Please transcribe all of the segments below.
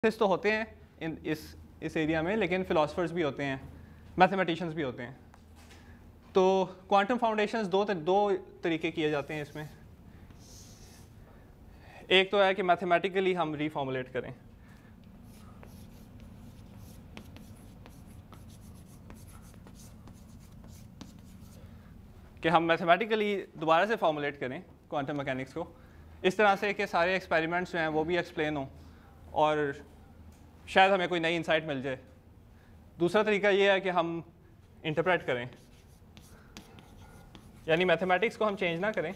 तो होते हैं इस एरिया में, लेकिन फ़िलासफ़र्स भी होते हैं, मैथमेटिशियंस भी होते हैं। तो क्वांटम फाउंडेशंस दो तरीके किए जाते हैं इसमें। एक तो है कि मैथमेटिकली हम रीफॉर्मुलेट करें, कि हम मैथमेटिकली दोबारा से फॉर्मुलेट करें क्वांटम मैकेनिक्स को इस तरह से कि सारे एक्सपेरिमेंट्स जो हैं वो भी एक्सप्लेन हों और शायद हमें कोई नई इंसाइट मिल जाए। दूसरा तरीका ये है कि हम इंटरप्रेट करें, यानी मैथमेटिक्स को हम चेंज ना करें,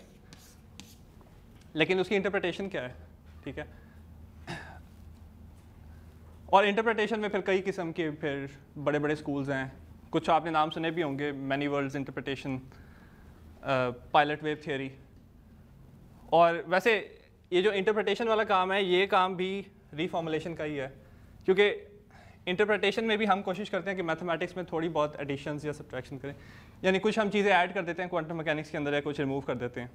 लेकिन उसकी इंटरप्रिटेशन क्या है, ठीक है। और इंटरप्रिटेशन में फिर कई किस्म के फिर बड़े बड़े स्कूल्स हैं। कुछ आपने नाम सुने भी होंगे, many worlds interpretation, pilot wave theory. और वैसे ये जो इंटरप्रिटेशन वाला काम है, ये काम भी रीफॉर्मुलेशन का ही है, क्योंकि इंटरप्रिटेशन में भी हम कोशिश करते हैं कि मैथमेटिक्स में थोड़ी बहुत एडिशंस या सब्ट्रैक्शन करें, यानी कुछ हम चीज़ें ऐड कर देते हैं क्वांटम मैकेनिक्स के अंदर या कुछ रिमूव कर देते हैं।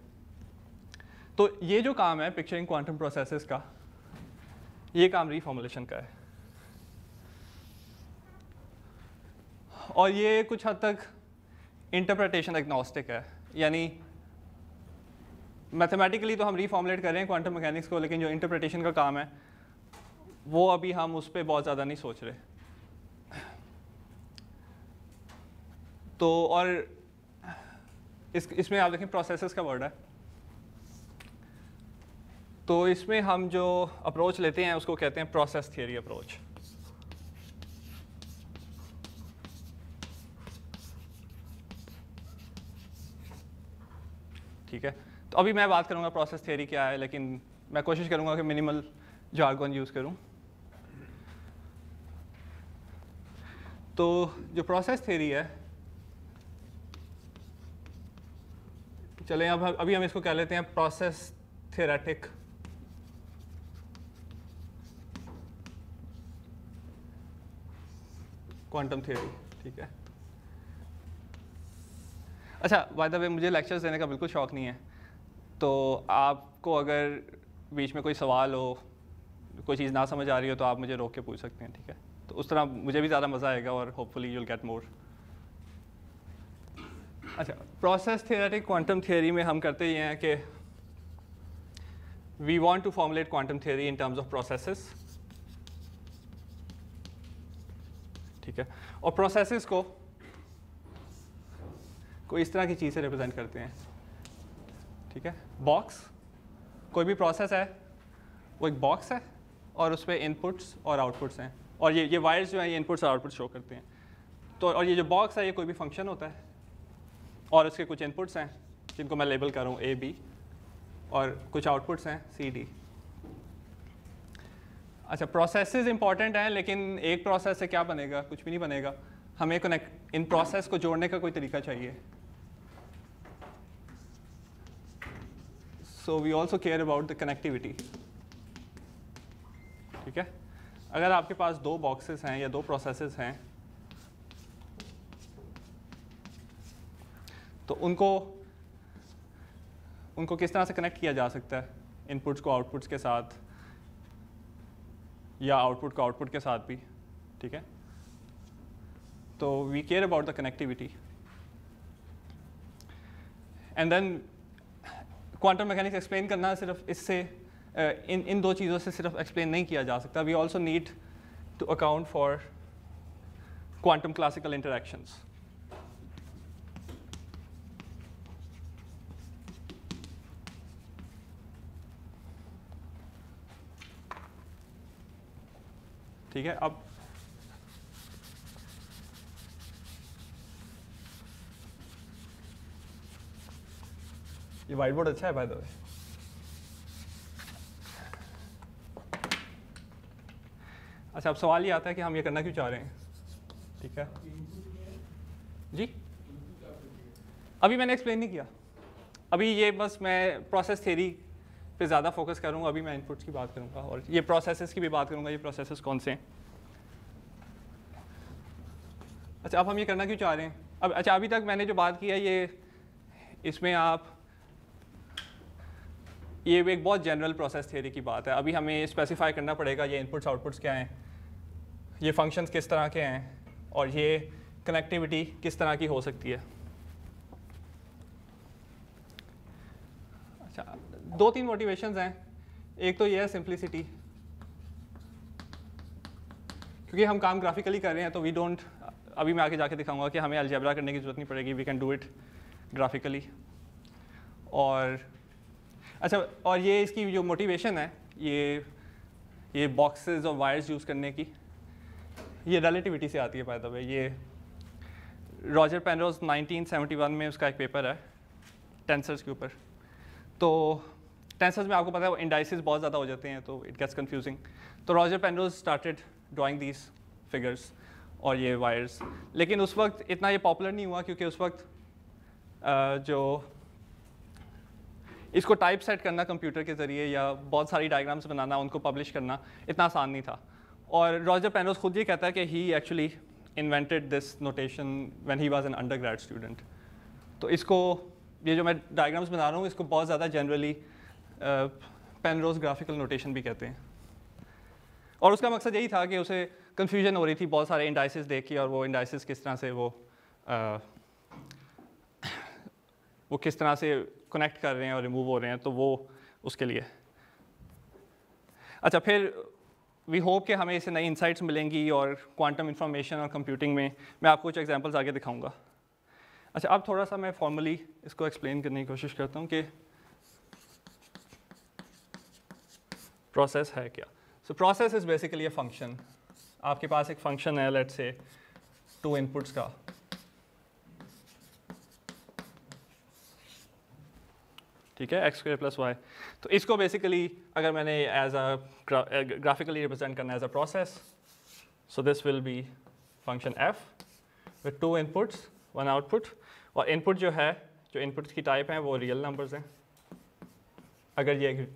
तो ये जो काम है पिक्चरिंग क्वांटम प्रोसेसेस का, ये काम रीफॉर्मुलेशन का है। और ये कुछ हद तक इंटरप्रिटेशन एग्नोस्टिक है, यानी मैथमेटिकली तो हम रीफॉर्मुलेट कर रहे हैं क्वांटम मैकेनिक्स को, लेकिन जो इंटरप्रिटेशन का काम है वो अभी हम उस पर बहुत ज़्यादा नहीं सोच रहे। तो और इसमें आप देखें प्रोसेसेस का वर्ड है, तो इसमें हम जो अप्रोच लेते हैं उसको कहते हैं प्रोसेस थियरी अप्रोच। ठीक है, तो अभी मैं बात करूंगा प्रोसेस थियरी क्या है, लेकिन मैं कोशिश करूंगा कि मिनिमल जार्गन यूज़ करूं। तो जो प्रोसेस थियरी है, चलें अब अभी हम इसको कह लेते हैं प्रोसेस थियोरेटिक क्वांटम थियरी, ठीक है। अच्छा, बाय द वे मुझे लेक्चर्स देने का बिल्कुल शौक़ नहीं है, तो आपको अगर बीच में कोई सवाल हो, कोई चीज़ ना समझ आ रही हो, तो आप मुझे रोक के पूछ सकते हैं, ठीक है। तो उस तरह मुझे भी ज़्यादा मज़ा आएगा और hopefully you will get more. अच्छा, प्रोसेस थियोरेटिक क्वांटम थियरी में हम करते ये हैं कि we want to formulate quantum theory in terms of processes, ठीक है। और प्रोसेसेस को इस तरह की चीज़ से रिप्रेजेंट करते हैं, ठीक है। बॉक्स, कोई भी प्रोसेस है वो एक बॉक्स है और उस पर इनपुट्स और आउटपुट्स हैं, और ये वायर्स जो हैं ये इनपुट्स और आउटपुट्स शो करते हैं। तो और ये जो बॉक्स है ये कोई भी फंक्शन होता है और इसके कुछ इनपुट्स हैं जिनको मैं लेबल कर रहा हूँ A, B, और कुछ आउटपुट्स हैं C, D। अच्छा, प्रोसेसेस इंपॉर्टेंट हैं, लेकिन एक प्रोसेस से क्या बनेगा, कुछ भी नहीं बनेगा। हमें कनेक्ट इन प्रोसेस को जोड़ने का कोई तरीका चाहिए। So we also care about the connectivity, ठीक है। अगर आपके पास दो बॉक्सेस हैं या दो प्रोसेसेस हैं, तो उनको किस तरह से कनेक्ट किया जा सकता है, इनपुट्स को आउटपुट्स के साथ या आउटपुट को आउटपुट के साथ भी, ठीक है। तो we care about the connectivity. And then quantum mechanics explain करना सिर्फ इससे इन दो चीज़ों से सिर्फ एक्सप्लेन नहीं किया जा सकता। We also need to account for quantum classical interactions. ठीक है, अब ये व्हाइट बोर्ड अच्छा है बाय द वे। अच्छा, अब सवाल ये आता है कि हम ये करना क्यों चाह रहे हैं, ठीक है जी। अभी मैंने एक्सप्लेन नहीं किया, अभी ये बस मैं प्रोसेस थियरी पे ज़्यादा फोकस करूँगा। अभी मैं इनपुट्स की बात करूँगा और ये प्रोसेसेस की भी बात करूँगा, ये प्रोसेसेस कौन से हैं। अच्छा, अब हम ये करना क्यों चाह रहे हैं। अब अच्छा, अभी तक मैंने जो बात की है ये इसमें आप ये एक बहुत जनरल प्रोसेस थियरी की बात है। अभी हमें स्पेसिफाई करना पड़ेगा ये इनपुट्स आउटपुट्स क्या हैं, ये फंक्शंस किस तरह के हैं, और ये कनेक्टिविटी किस तरह की हो सकती है। अच्छा, 2-3 मोटिवेशंस हैं। एक तो ये है सिंप्लिसिटी, क्योंकि हम काम ग्राफिकली कर रहे हैं तो वी डोंट, अभी मैं आगे जाके दिखाऊंगा कि हमें अलजेब्रा करने की ज़रूरत नहीं पड़ेगी, we can do it graphically. और अच्छा, और ये इसकी जो मोटिवेशन है ये बॉक्सेस और वायर्स यूज़ करने की, ये रिलेटिविटी से आती है। बाय द वे, ये रॉजर पेनरोज 1971 में उसका एक पेपर है टेंसर्स के ऊपर। तो टेंसर्स में आपको पता है वो इंडाइसेस बहुत ज़्यादा हो जाते हैं तो इट गेट्स कंफ्यूजिंग। तो Roger Penrose started drawing these figures और ये वायर्स, लेकिन उस वक्त इतना ये पॉपुलर नहीं हुआ क्योंकि उस वक्त जो इसको टाइप सेट करना कंप्यूटर के ज़रिए या बहुत सारी डायग्राम्स बनाना, उनको पब्लिश करना इतना आसान नहीं था। और रॉजर पेनरोज खुद ये कहता है कि he actually invented this notation when he was an undergrad student. तो इसको, ये जो मैं डायग्राम्स बना रहा हूँ, इसको बहुत ज़्यादा जनरली पेनरोज ग्राफिकल नोटेशन भी कहते हैं। और उसका मकसद यही था कि उसे कन्फ्यूजन हो रही थी बहुत सारे इंडाइसेस देख के, और वो इंडाइसेस किस तरह से वो किस तरह से कनेक्ट कर रहे हैं और रिमूव हो रहे हैं, तो वो उसके लिए। अच्छा, फिर वी होप कि हमें इससे नई इंसाइट्स मिलेंगी और क्वांटम इंफॉर्मेशन और कंप्यूटिंग में मैं आपको कुछ एग्जांपल्स आगे दिखाऊंगा। अच्छा, अब थोड़ा सा मैं फॉर्मली इसको एक्सप्लेन करने की कोशिश करता हूँ कि प्रोसेस है क्या। So process is basically a function. आपके पास एक फंक्शन है, लेट्स से 2 इनपुट्स का, ठीक है, x² + y। तो इसको बेसिकली अगर मैंने एज अ ग्राफिकली रिप्रेजेंट करना as a process, so this will be function f with 2 inputs 1 output. और इनपुट जो है, जो इनपुट्स की टाइप हैं वो रियल नंबर्स हैं। अगर ये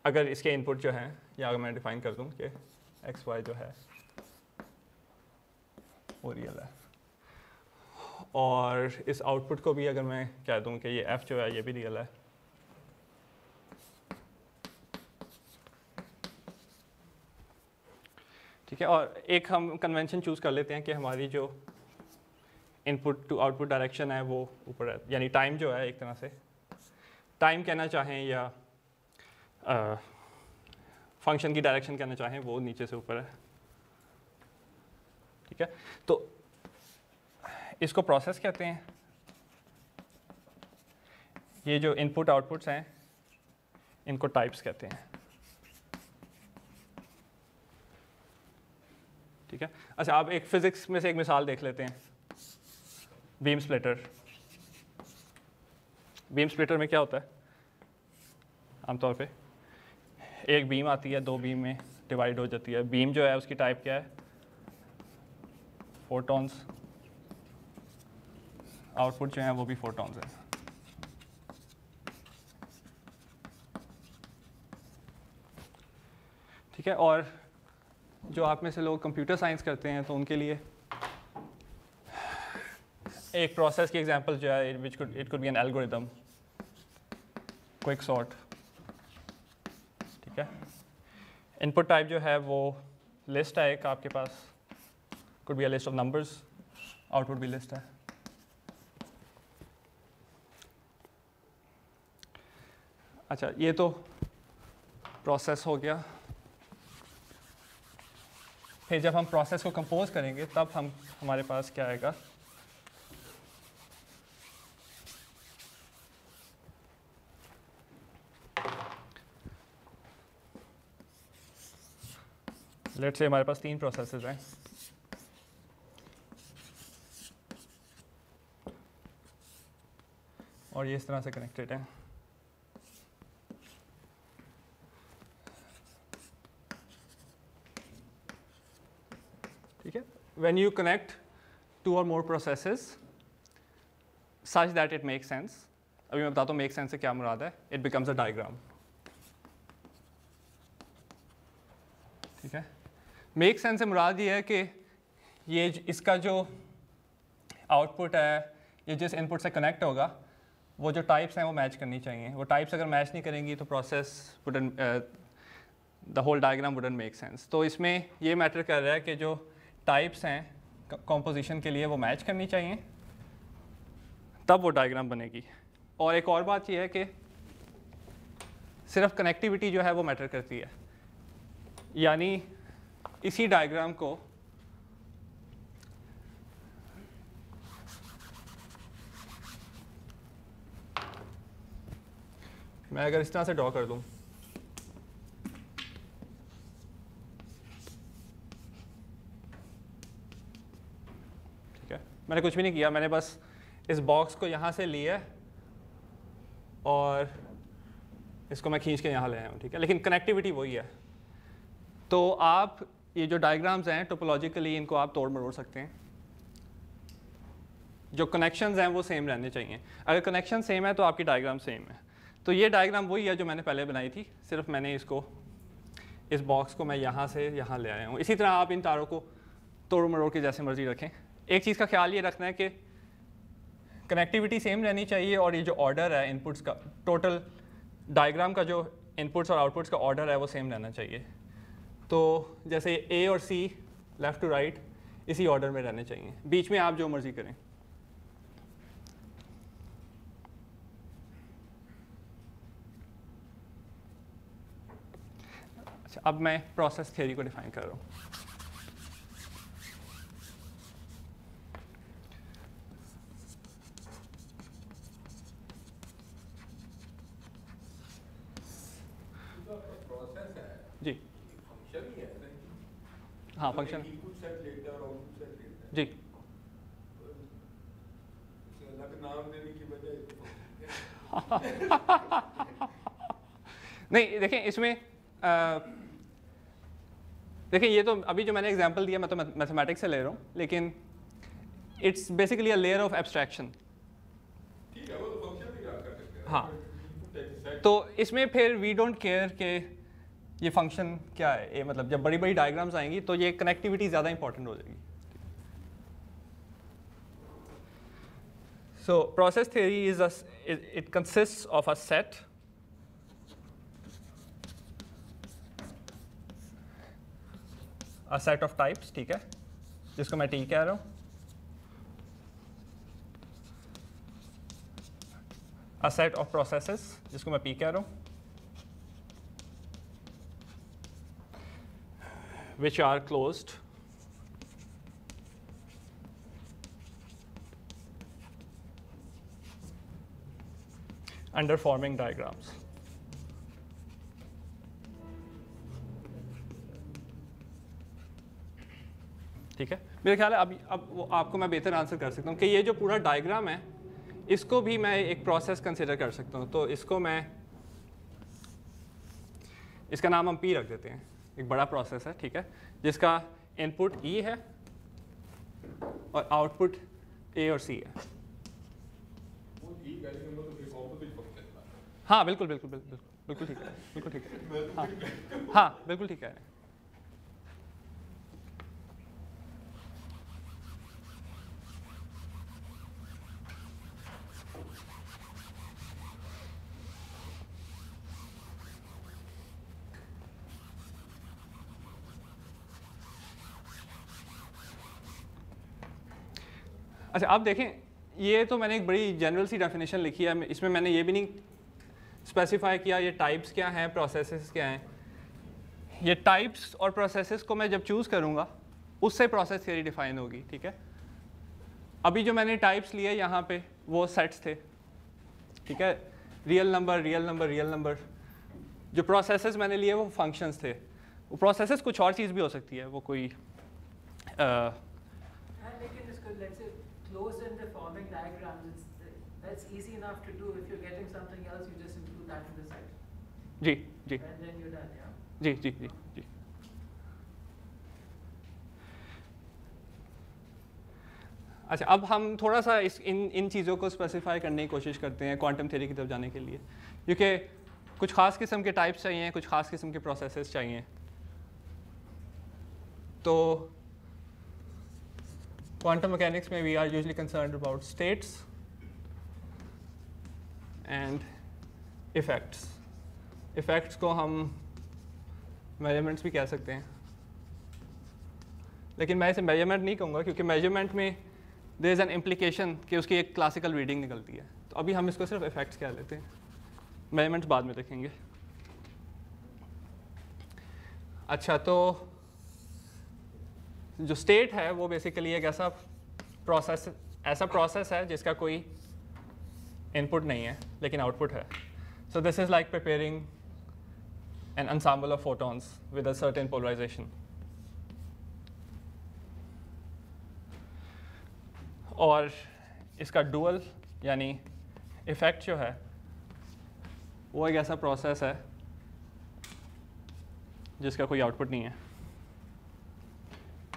अगर इसके इनपुट जो हैं, या अगर मैं डिफाइन कर दूं कि x y जो है वो रियल है, और इस आउटपुट को भी अगर मैं कह दूं कि ये f जो है ये भी रियल है, ठीक है। और एक हम कन्वेंशन चूज़ कर लेते हैं कि हमारी जो इनपुट टू आउटपुट डायरेक्शन है वो ऊपर है, यानी टाइम जो है, एक तरह से टाइम कहना चाहें या फंक्शन की डायरेक्शन कहना चाहें, वो नीचे से ऊपर है, ठीक है। तो इसको प्रोसेस कहते हैं। ये जो इनपुट आउटपुट्स हैं इनको टाइप्स कहते हैं, ठीक है। अच्छा, आप एक फिजिक्स में से एक मिसाल देख लेते हैं, बीम स्प्लिटर। बीम स्प्लिटर में क्या होता है? आमतौर पे एक बीम आती है, 2 बीम में डिवाइड हो जाती है। बीम जो है उसकी टाइप क्या है? फोटॉन्स। आउटपुट जो है वो भी फोटॉन्स है, ठीक है। और जो आप में से लोग कंप्यूटर साइंस करते हैं तो उनके लिए एक प्रोसेस की एग्जांपल जो है, it could be an algorithm, quick sort, ठीक है। इनपुट टाइप जो है वो लिस्ट है एक आपके पास, could be a list of numbers, output भी लिस्ट है। अच्छा, ये तो प्रोसेस हो गया। फिर जब हम प्रोसेस को कंपोज करेंगे तब हमारे पास क्या आएगा? लेट्स से हमारे पास 3 प्रोसेसेस हैं, और ये इस तरह से कनेक्टेड हैं। ठीक है। When you connect 2 or more processes such that it makes sense, अभी मैं बताता हूँ make sense से क्या मुराद है, it becomes a diagram, ठीक है। make sense से मुराद ये है कि ये इसका जो आउटपुट है, ये जिस इनपुट से कनेक्ट होगा वो जो टाइप्स हैं वो मैच करनी चाहिए। वो टाइप्स अगर मैच नहीं करेंगी तो process wouldn't, the whole diagram wouldn't make sense. तो इसमें ये मैटर कर रहा है कि जो टाइप्स हैं कॉम्पोजिशन के लिए वो मैच करनी चाहिए, तब वो डायग्राम बनेगी। और एक और बात ये है कि सिर्फ कनेक्टिविटी जो है वो मैटर करती है, यानी इसी डायग्राम को मैं अगर इस तरह से ड्रॉ कर दूं, ठीक है, मैंने कुछ भी नहीं किया, मैंने बस इस बॉक्स को यहाँ से लिया और इसको मैं खींच के यहाँ ले आया हूँ, ठीक है, लेकिन कनेक्टिविटी वही है। तो आप ये जो डायग्राम्स हैं टोपोलॉजिकली इनको आप तोड़ मरोड़ सकते हैं, जो कनेक्शंस हैं वो सेम रहने चाहिए। अगर कनेक्शन सेम है तो आपकी डायग्राम सेम है। तो ये डायग्राम वही है जो मैंने पहले बनाई थी, सिर्फ मैंने इसको, इस बॉक्स को मैं यहाँ से यहाँ ले आया हूँ। इसी तरह आप इन तारों को तोड़ मरोड़ के जैसे मर्जी रखें। एक चीज़ का ख्याल ये रखना है कि कनेक्टिविटी सेम रहनी चाहिए और ये जो ऑर्डर है इनपुट्स का, टोटल डायग्राम का जो इनपुट्स और आउटपुट्स का ऑर्डर है वो सेम रहना चाहिए। तो जैसे ए और सी लेफ़्ट टू राइट इसी ऑर्डर में रहने चाहिए, बीच में आप जो मर्जी करें। अच्छा, अब मैं प्रोसेस थ्योरी को डिफाइन कर रहा हूँ। जी हाँ, फंक्शन जी नहीं, देखें इसमें देखिए ये तो अभी जो मैंने एग्जांपल दिया मैं तो मैथमेटिक्स से ले रहा हूँ, लेकिन it's basically a layer of abstraction. हाँ, तो इसमें फिर वी डोंट केयर कि ये फंक्शन क्या है, ये मतलब जब बड़ी बड़ी डायग्राम्स आएंगी तो ये कनेक्टिविटी ज़्यादा इंपॉर्टेंट हो जाएगी। So process theory is it consists of a set a set of types, ठीक है, जिसको मैं T कह रहा हूँ, a set of processes जिसको मैं P कह रहा हूँ, which are closed under forming diagrams. ठीक है, मेरे ख्याल है अब वो आपको मैं बेहतर आंसर कर सकता हूँ कि ये जो पूरा डायग्राम है इसको भी मैं एक प्रोसेस कंसिडर कर सकता हूँ। तो इसको मैं, इसका नाम हम P रख देते हैं, एक बड़ा प्रोसेस है, ठीक है, जिसका इनपुट E है और आउटपुट A और C है। हाँ बिल्कुल बिल्कुल बिल्कुल बिल्कुल ठीक है, बिल्कुल ठीक है, हाँ हाँ बिल्कुल ठीक है। अच्छा, आप देखें ये तो मैंने एक बड़ी जनरल सी डेफिनेशन लिखी है, इसमें मैंने ये भी नहीं स्पेसिफाई किया ये टाइप्स क्या हैं, प्रोसेसेस क्या हैं। ये टाइप्स और प्रोसेसेस को मैं जब चूज़ करूँगा उससे प्रोसेस थ्योरी डिफाइन होगी, ठीक है। अभी जो मैंने टाइप्स लिए यहाँ पे वो सेट्स थे, ठीक है, real number real number real number. जो प्रोसेसेस मैंने लिए वो फंक्शंस थे। वो प्रोसेसेस कुछ और चीज़ भी हो सकती है, वो कोई लेकिन इसको let's say closed and the forming diagrams, that's easy enough to do. If you're getting something else, you just include that in the set. Ji ji And then you're done, yeah. जी जी जी जी। अच्छा, अब हम थोड़ा सा इन चीज़ों को specify करने की कोशिश करते हैं क्वांटम थ्योरी की तरफ जाने के लिए, क्योंकि कुछ ख़ास किस्म के टाइप्स चाहिए, कुछ ख़ास किस्म के प्रोसेसेस चाहिए। तो क्वांटम मैकेनिक्स में we are usually concerned about states and effects. Effects को हम मेजरमेंट्स भी कह सकते हैं, लेकिन मैं इसे मेजरमेंट नहीं कहूँगा क्योंकि मेजरमेंट में देयर इज़ एन इम्प्लीकेशन कि उसकी एक क्लासिकल रीडिंग निकलती है। तो अभी हम इसको सिर्फ इफ़ेक्ट्स कह लेते हैं, मेजरमेंट्स बाद में देखेंगे। अच्छा, तो जो स्टेट है वो बेसिकली एक ऐसा प्रोसेस है जिसका कोई इनपुट नहीं है लेकिन आउटपुट है। So this is like preparing an ensemble of photons with a certain polarisation. और इसका डुअल यानी इफ़ेक्ट जो है वो एक ऐसा प्रोसेस है जिसका कोई आउटपुट नहीं है।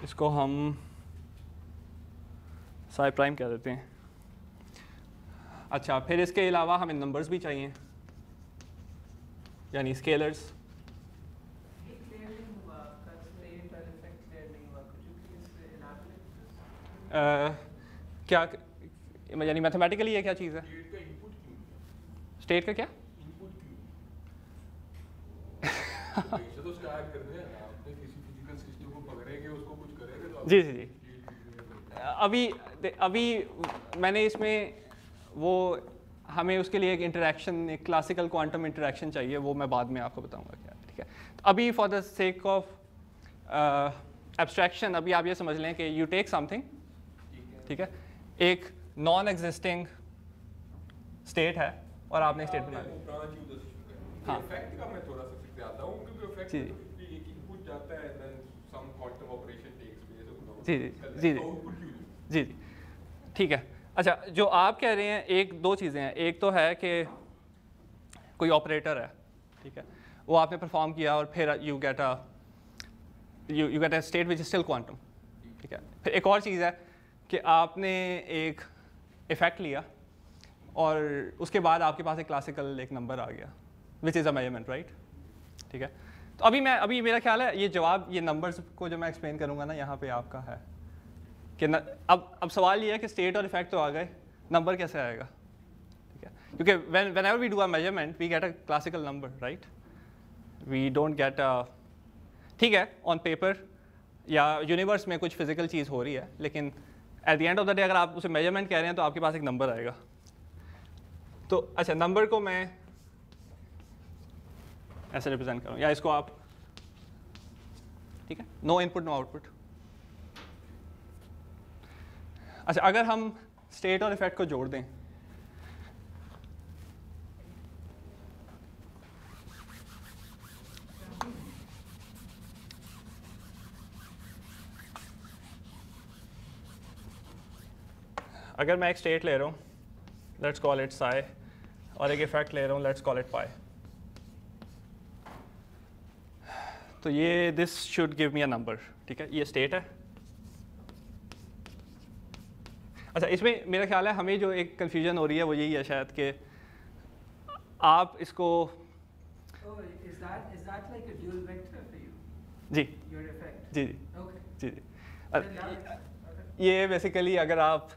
इसको हम साई प्राइम कह देते हैं। अच्छा, फिर इसके अलावा हमें नंबर्स भी चाहिए यानी स्केलर्स। क्या यानी मैथमेटिकली ये क्या चीज़ है? स्टेट का क्या? जी जी जी। अभी मैंने इसमें वो हमें उसके लिए एक इंटरेक्शन, एक क्लासिकल क्वांटम इंटरेक्शन चाहिए, वो मैं बाद में आपको बताऊंगा क्या। ठीक है, तो अभी for the sake of abstraction अभी आप ये समझ लें कि यू टेक समथिंग, ठीक है, एक नॉन एग्जिस्टिंग स्टेट है और आपने स्टेट बना ली। हाँ इफेक्ट का मैं थोड़ा सा फिर आता हूं क्योंकि इफेक्ट जी एक इनपुट जाता है then some quantum operation takes place. जी जी जी जी जी ठीक है। अच्छा, जो आप कह रहे हैं एक दो चीज़ें हैं। एक तो है कि कोई ऑपरेटर है, ठीक है, वो आपने परफॉर्म किया और फिर you get a state which is still quantum, ठीक है। फिर एक और चीज़ है कि आपने एक इफ़ेक्ट लिया और उसके बाद आपके पास एक क्लासिकल एक नंबर आ गया विच इज़ अ मेजरमेंट, राइट, ठीक है। तो अभी मेरा ख्याल है ये जवाब, ये नंबर्स को जो मैं एक्सप्लेन करूँगा ना यहाँ पे आपका है कि अब सवाल ये है कि स्टेट और इफेक्ट तो आ गए, नंबर कैसे आएगा, ठीक है, क्योंकि whenever we do a measurement we get a classical number, right, we don't get a, ठीक है, ऑन पेपर या यूनिवर्स में कुछ फिजिकल चीज़ हो रही है, लेकिन at the end of the day अगर आप उसे मेजरमेंट कह रहे हैं तो आपके पास एक नंबर आएगा। तो अच्छा, नंबर को मैं ऐसे रिप्रेजेंट करूँ या इसको आप, ठीक है, नो इनपुट नो आउटपुट। अच्छा, अगर हम स्टेट और इफेक्ट को जोड़ दें अगर मैं एक स्टेट ले रहा हूँ, लेट्स कॉल इट साई, और एक इफेक्ट ले रहा हूँ, लेट्स कॉल इट पाई, तो ये this should give me a number, ठीक है, ये स्टेट है। अच्छा, इसमें मेरा ख्याल है हमें जो एक कन्फ्यूजन हो रही है वो यही है शायद कि आप इसको जी जी जी जी ये बेसिकली अगर आप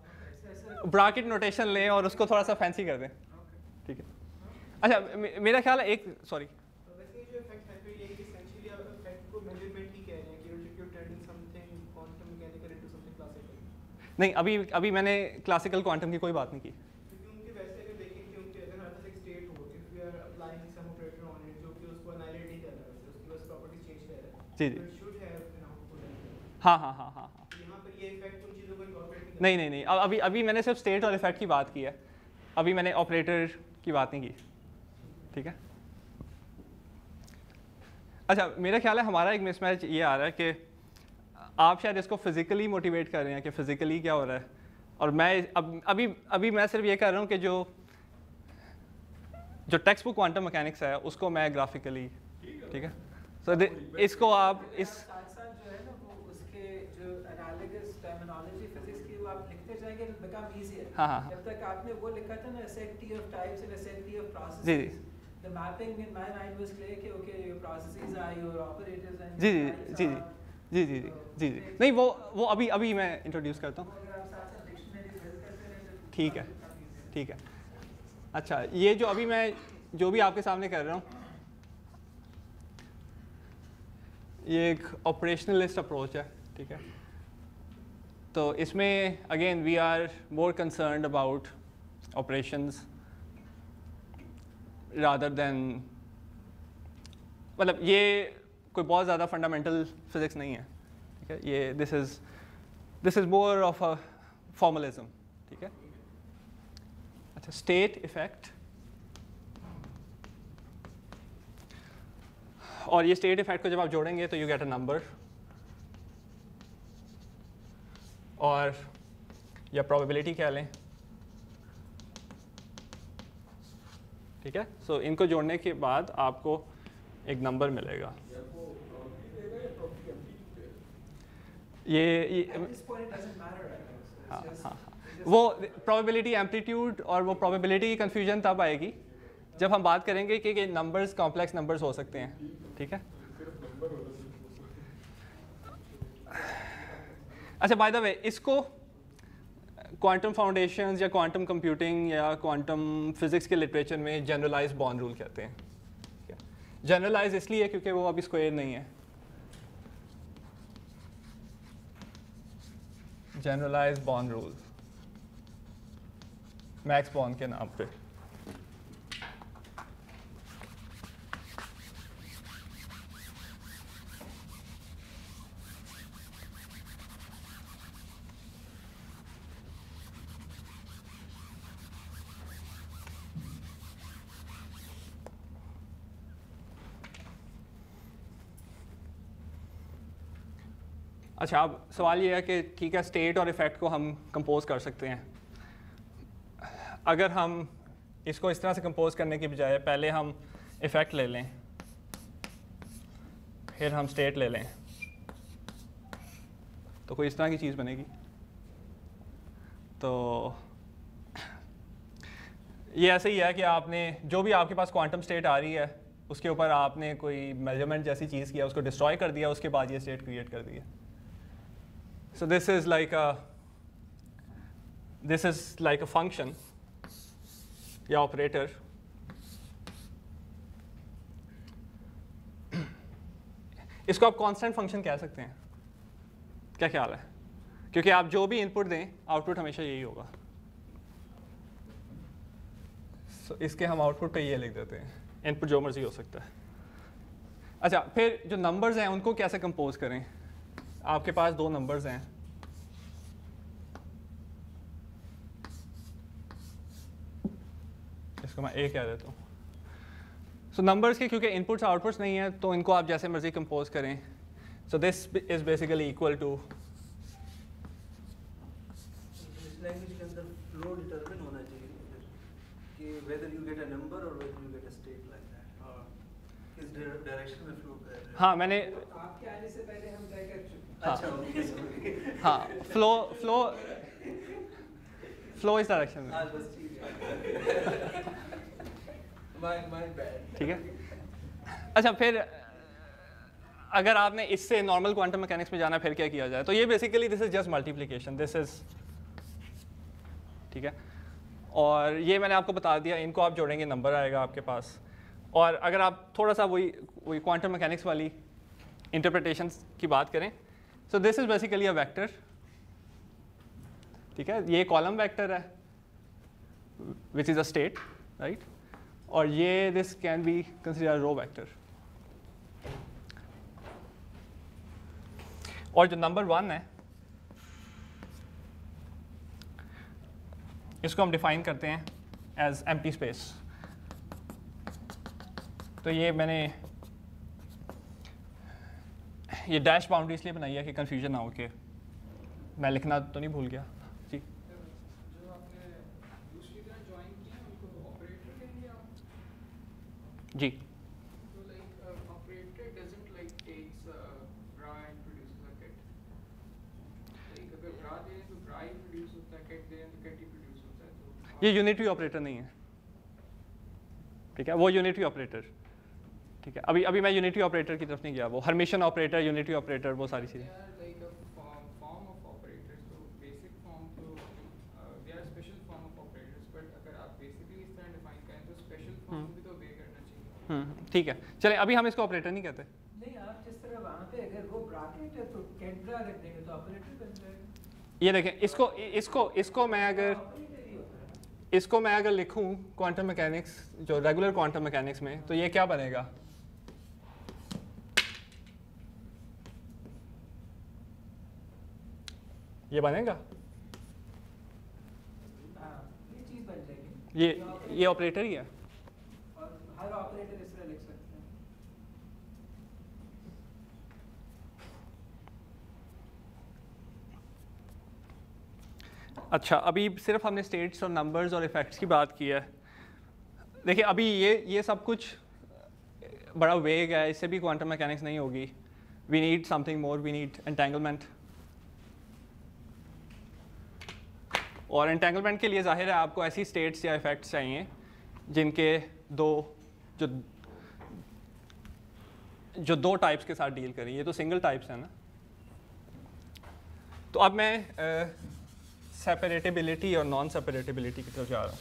ब्रैकेट नोटेशन लें और उसको थोड़ा सा फैंसी कर दें, ठीक है। अच्छा, मेरा ख्याल है एक, सॉरी, नहीं, अभी मैंने क्लासिकल क्वांटम की कोई बात नहीं की। जी जी हाँ हाँ हाँ हाँ हाँ नहीं, अभी मैंने सिर्फ स्टेट और इफेक्ट की बात की है, अभी मैंने ऑपरेटर की बात नहीं की, ठीक है। अच्छा, मेरा ख्याल है हमारा एक मिसमैच ये आ रहा है कि आप शायद इसको फिज़िकली मोटिवेट कर रहे हैं कि फ़िज़िकली क्या हो रहा है, और मैं अभी मैं सिर्फ ये कर रहा हूँ कि जो टेक्स्ट बुक क्वांटम मैकेनिक्स है उसको मैं ग्राफिकली, ठीक है। सो इसको आप इस जो है ना वो उसके जो एनालिसिस टर्मिनोलॉजी फिजिक्स की वो आप लिखते जाएंगे तो बिकम इजीियर। हाँ, जब तक आपने वो लिखा था ना set T of types and set T of processes, जी the mapping in my mind was clear कि okay your processes are your operators and जी जी जी जी जी जी जी नहीं, वो अभी मैं इंट्रोड्यूस करता हूँ, ठीक है ठीक है। अच्छा, ये जो अभी मैं जो भी आपके सामने कर रहा हूँ, ये एक ऑपरेशनलिस्ट अप्रोच है, ठीक है। तो इसमें again we are more concerned about operations rather than, मतलब ये कोई बहुत ज़्यादा फंडामेंटल फिजिक्स नहीं है, ठीक है। ये this is more of a formalism, ठीक है। अच्छा, स्टेट इफेक्ट, और ये स्टेट इफेक्ट को जब आप जोड़ेंगे तो यू गेट अ नंबर, और या प्रोबेबिलिटी कह लें, ठीक है। सो इनको जोड़ने के बाद आपको एक नंबर मिलेगा। ये At this point, it doesn't matter, I guess. It's हाँ just- हाँ, it's just- वो प्रोबेबिलिटी एम्पलीट्यूड और वो प्रोबेबिलिटी की कन्फ्यूजन तब आएगी जब हम बात करेंगे कि नंबर्स कॉम्प्लेक्स नंबर्स हो सकते हैं, ठीक है। अच्छा, बाय द वे, इसको क्वांटम फाउंडेशंस या क्वांटम कंप्यूटिंग या क्वांटम फिजिक्स के लिटरेचर में जनरलाइज बॉर्न रूल कहते हैं। जनरलाइज इसलिए क्योंकि वो अभी स्क्वायर नहीं है, generalise Born rule Max Born के नाम पे। अच्छा, अब सवाल ये है कि ठीक है, स्टेट और इफेक्ट को हम कंपोज कर सकते हैं। अगर हम इसको इस तरह से कंपोज करने की बजाय पहले हम इफेक्ट ले लें, फिर हम स्टेट ले लें, तो कोई इस तरह की चीज़ बनेगी। तो ये ऐसे ही है कि आपने जो भी आपके पास क्वांटम स्टेट आ रही है उसके ऊपर आपने कोई मेजरमेंट जैसी चीज़ किया, उसको डिस्ट्रॉय कर दिया, उसके बाद ये स्टेट क्रिएट कर दिया। So this is like a function या operator इसको आप constant function कह सकते हैं, क्या ख्याल है? क्योंकि आप जो भी इनपुट दें आउटपुट हमेशा यही होगा। So इसके हम आउटपुट पे ये लिख देते हैं, इनपुट जो मर्जी हो सकता है। अच्छा, फिर जो नंबर्स हैं उनको कैसे कंपोज करें? आपके पास दो नंबर्स हैं, इसको मैं ए कह देता हूँ। सो नंबर्स के क्योंकि इनपुट्स आउटपुट्स नहीं है तो इनको आप जैसे मर्जी कंपोज करें। So this is basically equal to, इस लैंग्वेज के अंदर फ्लो डिटरमिन होना चाहिए कि whether you get a number or whether you get a state like that, और किस डायरेक्शन में फ्लो कर रहे हैं। हाँ मैंने, आपके आने से पहले हम तय कर चुके हैं। हाँ अच्छा, ओके। हाँ, फ्लो इस डायरेक्शन में, आज बस ठीक है। My bad। ठीक है। अच्छा, फिर अगर आपने इससे नॉर्मल क्वांटम मैकेनिक्स में जाना फिर क्या किया जाए, तो ये basically this is just multiplication, this is, ठीक है। और ये मैंने आपको बता दिया, इनको आप जोड़ेंगे नंबर आएगा आपके पास। और अगर आप थोड़ा सा वही क्वांटम मैकेनिक्स वाली इंटरप्रिटेशन की बात करें, so this is basically a vector, ठीक है। ये कॉलम वेक्टर है which is a state, right, और ये this can be consider row vector. और जो नंबर 1 है इसको हम डिफाइन करते हैं एज एम्प्टी स्पेस। तो ये मैंने ये डैश बाउंड्री इसलिए बनाई है कि कंफ्यूजन ना हो, के मैं लिखना तो नहीं भूल गया जी। जो आपने दूसरी तरह ज्वाइन किया उनको ऑपरेटर कहेंगे आप? जी, So like operator doesn't like takes bra and produces a kit. Like अगर bra दे तो bra ही produce होता है, kit दे तो kit ही produce होता है। तो ये यूनिटरी ऑपरेटर नहीं है, ठीक है। वो यूनिटरी ऑपरेटर, ठीक है। अभी मैं यूनिटरी ऑपरेटर की तरफ नहीं गया, वो हर्मिशन ऑपरेटर, यूनिटरी ऑपरेटर, वो सारी चीज़ें। they are like a form of operators. So basic form तो they are special form of operators. But अगर आप basically इस तरह define ठीक है, चलें अभी हम इसको ऑपरेटर नहीं कहते। नहीं, आप जिस तरह वहाँ पे अगर वो ब्रैकेट है तो कैट ब्रा रख देंगे तो ऑपरेटर बन जाएगा। ये देखें, इसको मैं अगर लिखूं क्वांटम मैकेनिक्स, जो रेगुलर क्वांटम मैकेनिक्स में, तो ये क्या बनेगा? ये बनेगा, ये चीज़ बन जाएगी। ये ऑपरेटर ही है। और हर ऑपरेटर इस तरह लिख सकते हैं। अच्छा, अभी सिर्फ हमने स्टेट्स और नंबर्स और इफेक्ट्स की बात की है। देखिए अभी ये सब कुछ बड़ा वेग है, इससे भी क्वांटम मैकेनिक्स नहीं होगी। We need something more, we need entanglement. और एंटेंगलमेंट के लिए जाहिर है आपको ऐसी स्टेट्स या इफेक्ट्स चाहिए जिनके जो दो टाइप्स के साथ डील करें। ये तो सिंगल टाइप्स है ना। तो अब मैं सेपरेटेबिलिटी और नॉन सेपरेटेबिलिटी की तरफ जा रहा हूँ।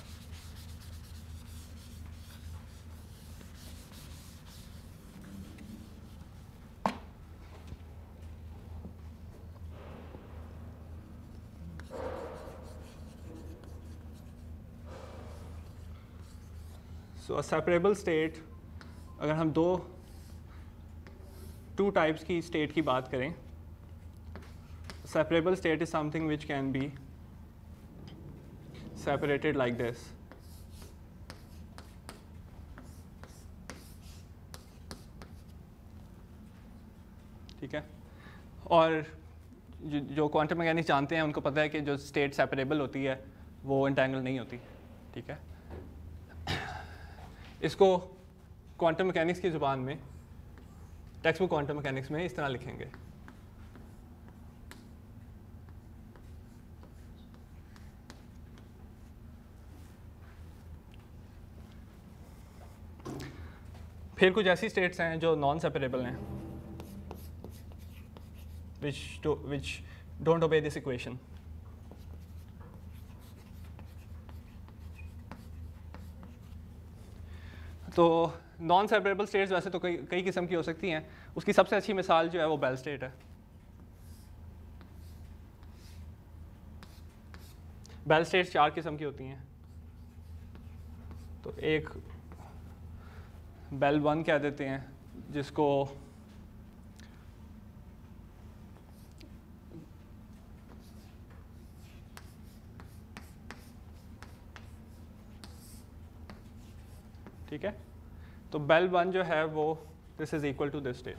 सो सेपरेबल स्टेट, अगर हम टू टाइप्स की स्टेट की बात करें, separable state is something which can be separated like this. ठीक है, और जो क्वांटम मैकेनिक्स जानते हैं उनको पता है कि जो स्टेट सेपरेबल होती है वो एंटेंगल नहीं होती। ठीक है, इसको क्वांटम मैकेनिक्स की ज़ुबान में, टेक्स्ट बुक क्वांटम मैकेनिक्स में इस तरह लिखेंगे। फिर कुछ ऐसी स्टेट्स हैं जो नॉन सेपरेबल हैं, which don't obey this equation. तो नॉन सेपरेबल स्टेट्स वैसे तो कई किस्म की हो सकती हैं। उसकी सबसे अच्छी मिसाल जो है वो बेल स्टेट है। बेल स्टेट्स 4 किस्म की होती हैं। तो एक बेल 1 कह देते हैं, जिसको ठीक है, तो बेल 1 जो है वो this is equal to this state.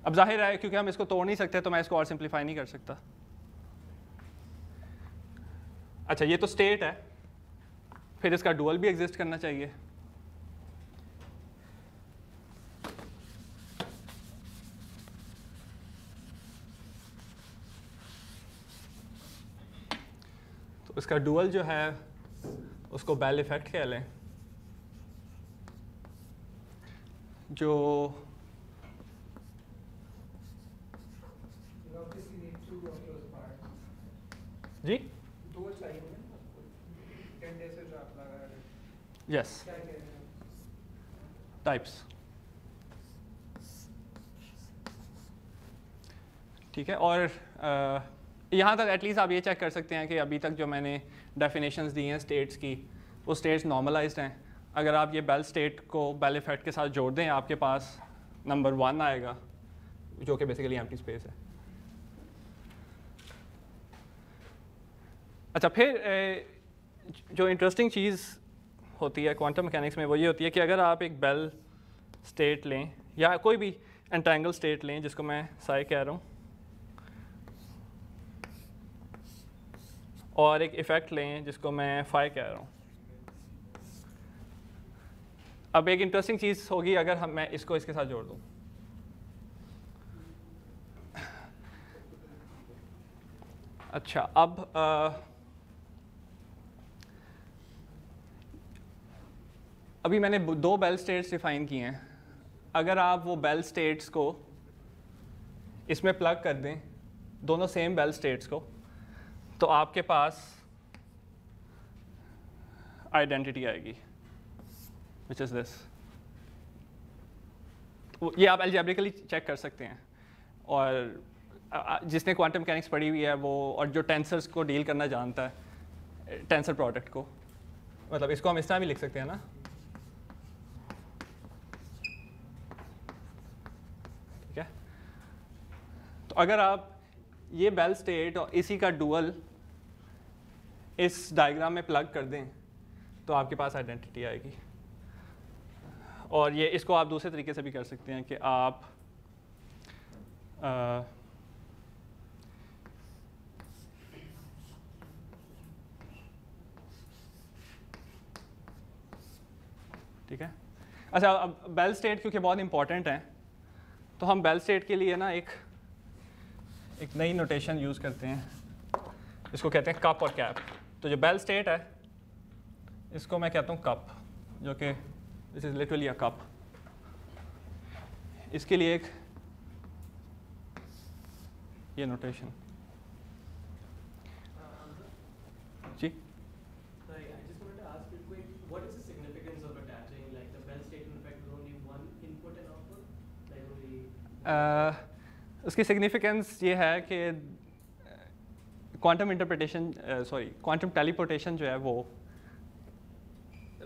अब जाहिर है क्योंकि हम इसको तोड़ नहीं सकते तो मैं इसको और सिंप्लीफाई नहीं कर सकता। अच्छा, ये तो स्टेट है, फिर इसका डुअल भी एग्जिस्ट करना चाहिए। इसका डुअल जो है उसको बेल इफेक्ट कह लें, जो जी यस टाइप्स। ठीक है, और यहाँ तक एटलीस्ट आप ये चेक कर सकते हैं कि अभी तक जो मैंने डेफिनेशंस दी हैं स्टेट्स की, वो स्टेट्स नॉर्मलाइज्ड हैं। अगर आप ये बेल स्टेट को बेल इफेक्ट के साथ जोड़ दें, आपके पास नंबर 1 आएगा जो कि बेसिकली एम्प्टी स्पेस है। अच्छा, फिर जो इंटरेस्टिंग चीज़ होती है क्वांटम मैकेनिक्स में वो ये होती है कि अगर आप एक बेल स्टेट लें या कोई भी एंटेंगल स्टेट लें, जिसको मैं साई कह रहा हूँ, और एक इफ़ेक्ट लें जिसको मैं फाई कह रहा हूँ। अब एक इंटरेस्टिंग चीज़ होगी अगर मैं इसको इसके साथ जोड़ दूँ। अच्छा, अब अभी मैंने 2 बेल स्टेट्स डिफाइन किए हैं। अगर आप वो बेल स्टेट्स को इसमें प्लग कर दें, दोनों सेम बेल स्टेट्स को, तो आपके पास आइडेंटिटी आएगी, विच इज़ दिस। ये आप अलजेब्रिकली चेक कर सकते हैं। और जिसने क्वांटम मैकेनिक्स पढ़ी हुई है वो, और जो टेंसर्स को डील करना जानता है, टेंसर प्रोडक्ट को, मतलब इसको हम इस तरह भी लिख सकते हैं ना, ठीक है। तो अगर आप ये बेल स्टेट और इसी का डुअल इस डायग्राम में प्लग कर दें तो आपके पास आइडेंटिटी आएगी। और ये इसको आप दूसरे तरीके से भी कर सकते हैं कि आप ठीक है। अच्छा, अब बेल स्टेट क्योंकि बहुत इंपॉर्टेंट है तो हम बेल स्टेट के लिए ना एक नई नोटेशन यूज़ करते हैं, इसको कहते हैं कप और कैप। तो जो बेल स्टेट है इसको मैं कहता हूँ कप, जो कि this is literally a cup. इसके लिए एक ये नोटेशन जी। Sorry, I just wanted to ask you quick, what is the significance of attaching like the Bell state in effect with only one input and output? Like only उसकी significance ये है कि quantum interpretation quantum teleportation जो है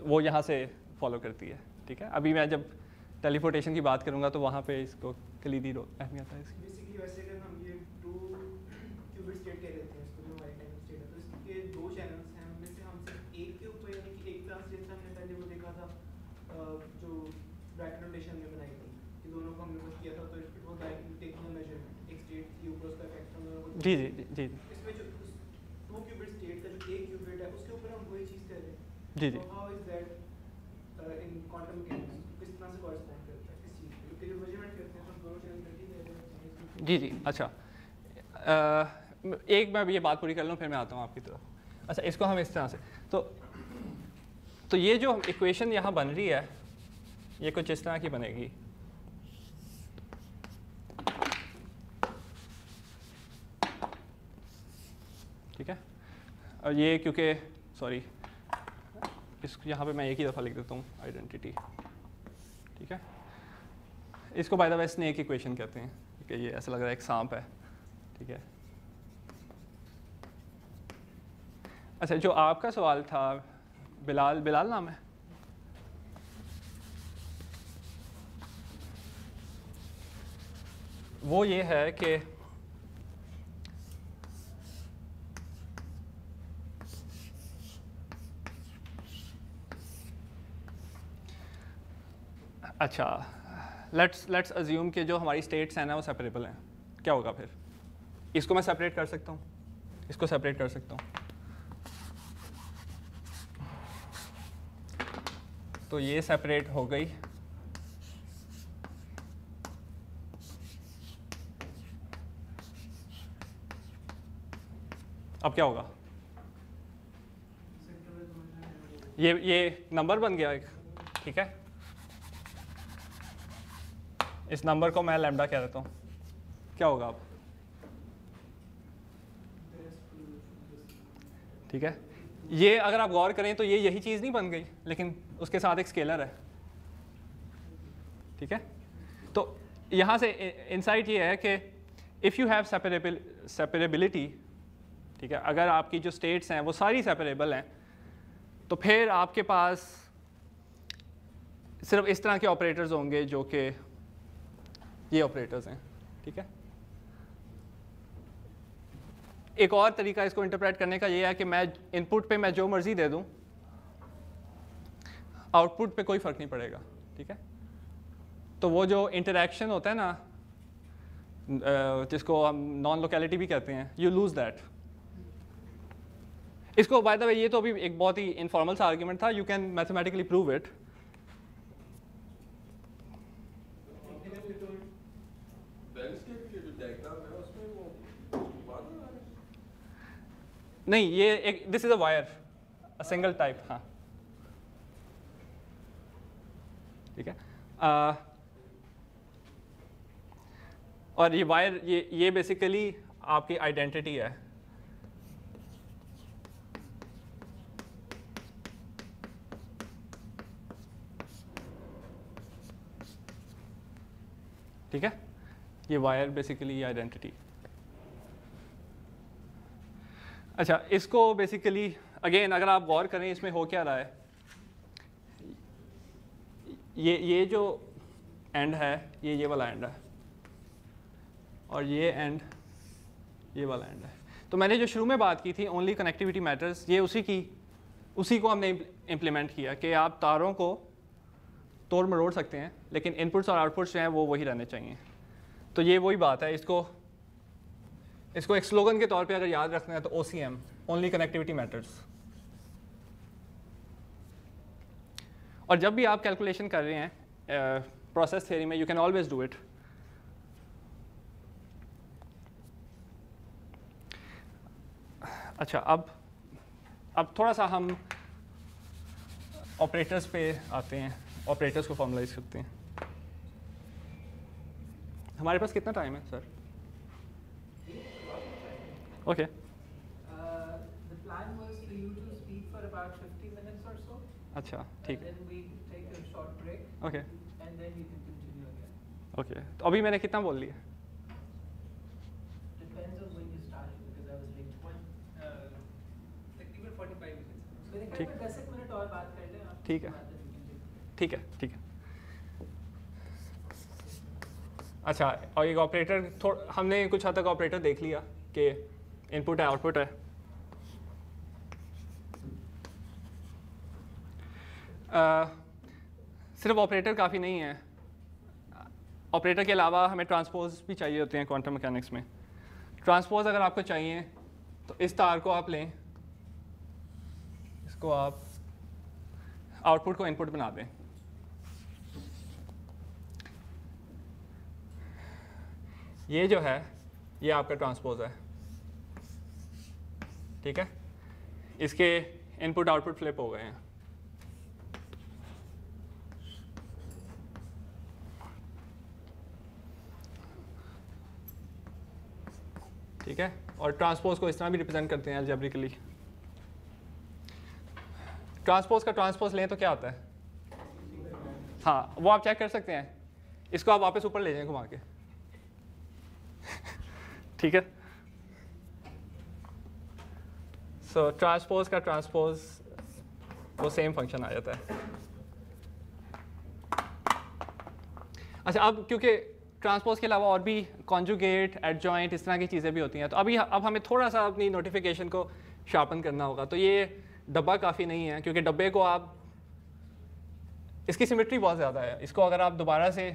वो यहाँ से follow करती है, ठीक है। अभी मैं जब टेलीपोर्टेशन की बात करूँगा तो वहाँ पे इसको कलीदी अहमियत है इसकी। बेसिकली वैसे अगर हम ये 2 क्यूबिट स्टेट कह देते हैं इसको, जो हमारी टाइम स्टेट है, तो इसके 2 चैनल्स हैं, उनमें से हम सिर्फ एक के ऊपर, यानी कि एक ट्रांसलेशन हमने पहले वो देखा था जो ब्रैकेट नोटेशन में बनाई थी कि दोनों को हमने बस किया था, तो it was like taking a measurement, एक स्टेट के ऊपर उसका इफेक्ट हम दोनों को। जी जी जी। इसमें जो 2 क्यूबिट स्टेट का जो एक क्यूबिट है उसके ऊपर हम वही चीज़ कर रहे हैं। जी जी। How is that in quantum mechanics किस तरह से कॉरेस्पॉन्ड करता है इस चीज़, क्योंकि जो मेजरमेंट करते हैं हम दोनों चैनल करके दे रहे हैं। जी जी। अच्छा, एक मैं ये बात पूरी कर लूँ फिर मैं आता हूँ आपकी तरफ। अच्छा, इसको हम इस तरह से, तो ये जो इक्वेशन यहाँ बन रही है ये कुछ इस तरह की बनेगी। ठीक है। और ये क्योंकि सॉरी इस यहाँ पे मैं एक ही दफ़ा लिख देता हूँ आइडेंटिटी, ठीक है। इसको by the way snake equation कहते हैं, ठीक है। ये ऐसा लग रहा है एक सांप है, ठीक है। अच्छा, जो आपका सवाल था बिलाल नाम है, वो ये है कि अच्छा लेट्स अज्यूम कि जो हमारी स्टेट्स हैं ना वो सेपरेबल हैं। क्या होगा फिर? इसको मैं सेपरेट कर सकता हूँ, इसको सेपरेट कर सकता हूँ। तो ये सेपरेट हो गई। अब क्या होगा? ये नंबर बन गया एक, ठीक है। इस नंबर को मैं लैम्डा कह देता हूँ। क्या होगा अब? ठीक है। ये अगर आप गौर करें तो ये यही चीज़ नहीं बन गई, लेकिन उसके साथ एक स्केलर है, ठीक है। तो यहाँ से इनसाइट ये है कि इफ़ यू हैव सेपरेबिलिटी, ठीक है, अगर आपकी जो स्टेट्स हैं वो सारी सेपरेबल हैं तो फिर आपके पास सिर्फ इस तरह के ऑपरेटर्स होंगे जो कि ये ऑपरेटर्स हैं, ठीक है। एक और तरीका इसको इंटरप्रेट करने का ये है कि मैं इनपुट पे मैं जो मर्जी दे दूं, आउटपुट पे कोई फ़र्क नहीं पड़ेगा, ठीक है। तो वो जो इंटरेक्शन होता है ना, जिसको हम नॉन लोकेलिटी भी कहते हैं, यू लूज दैट। इसको बाय द वे ये तो अभी एक बहुत ही इनफॉर्मल सा आर्ग्यूमेंट था, you can mathematically prove it. नहीं, ये एक this is a wire, a single type, हाँ, ठीक है। और ये वायर ये बेसिकली आपकी आइडेंटिटी है। ठीक है, ये वायर बेसिकली ये आइडेंटिटी। अच्छा, इसको बेसिकली अगेन अगर आप गौर करें इसमें हो क्या रहा है, ये जो एंड है ये वाला एंड है, और ये एंड ये वाला एंड है। तो मैंने जो शुरू में बात की थी ओनली कनेक्टिविटी मैटर्स, ये उसी को हमने इम्प्लीमेंट किया कि आप तारों को तोड़ मरोड़ सकते हैं लेकिन इनपुट्स और आउटपुट्स जो हैं वो वही रहने चाहिए। तो ये वही बात है, इसको एक स्लोगन के तौर पे अगर याद रखना है तो OCM, ओनली कनेक्टिविटी मैटर्स। और जब भी आप कैलकुलेशन कर रहे हैं प्रोसेस थ्योरी में, you can always do it. अच्छा, अब थोड़ा सा हम ऑपरेटर्स पे आते हैं, ऑपरेटर्स को फॉर्मलाइज करते हैं। हमारे पास कितना टाइम है sir? Okay. The plan was for you to speak for about 50 minutes or so. अच्छा, ठीक And है। then we take a short break. Okay And then you can continue again. Okay, तो अभी मैंने कितना बोल लिया? Depends on when you started because I was late. तकरीबन 45 मिनट। मेरे ख्याल ठीक। में 10 एक मिनट और बात कर लें आप। ठीक है। उसके बाद then we can take- ठीक है, ठीक है। अच्छा, और एक ऑपरेटर हमने कुछ हद तक ऑपरेटर देख लिया कि इनपुट है आउटपुट है। सिर्फ ऑपरेटर काफ़ी नहीं है, ऑपरेटर के अलावा हमें ट्रांसपोज भी चाहिए होते हैं क्वांटम मैकेनिक्स में। ट्रांसपोज अगर आपको चाहिए तो इस तार को आप लें, इसको आप आउटपुट को इनपुट बना दें। ये जो है ये आपका ट्रांसपोज है, ठीक है। इसके इनपुट आउटपुट फ्लिप हो गए हैं। ठीक है, और ट्रांसपोज को इस तरह भी रिप्रेजेंट करते हैं अलजेब्रिकली। ट्रांसपोज का ट्रांसपोज लें तो क्या आता है? हाँ, वो आप चेक कर सकते हैं। इसको आप वापस ऊपर ले जाएं घुमा के। ठीक है, सो ट्रांसपोज का ट्रांसपोज वो सेम फंक्शन आ जाता है। अच्छा, अब क्योंकि ट्रांसपोज के अलावा और भी कॉन्जुगेट, एडजॉइंट, इस तरह की चीज़ें भी होती हैं, तो अब हमें थोड़ा सा अपनी नोटिफिकेशन को शार्पन करना होगा। तो ये डब्बा काफ़ी नहीं है, क्योंकि डब्बे को आप, इसकी सिमेट्री बहुत ज़्यादा है। इसको अगर आप दोबारा से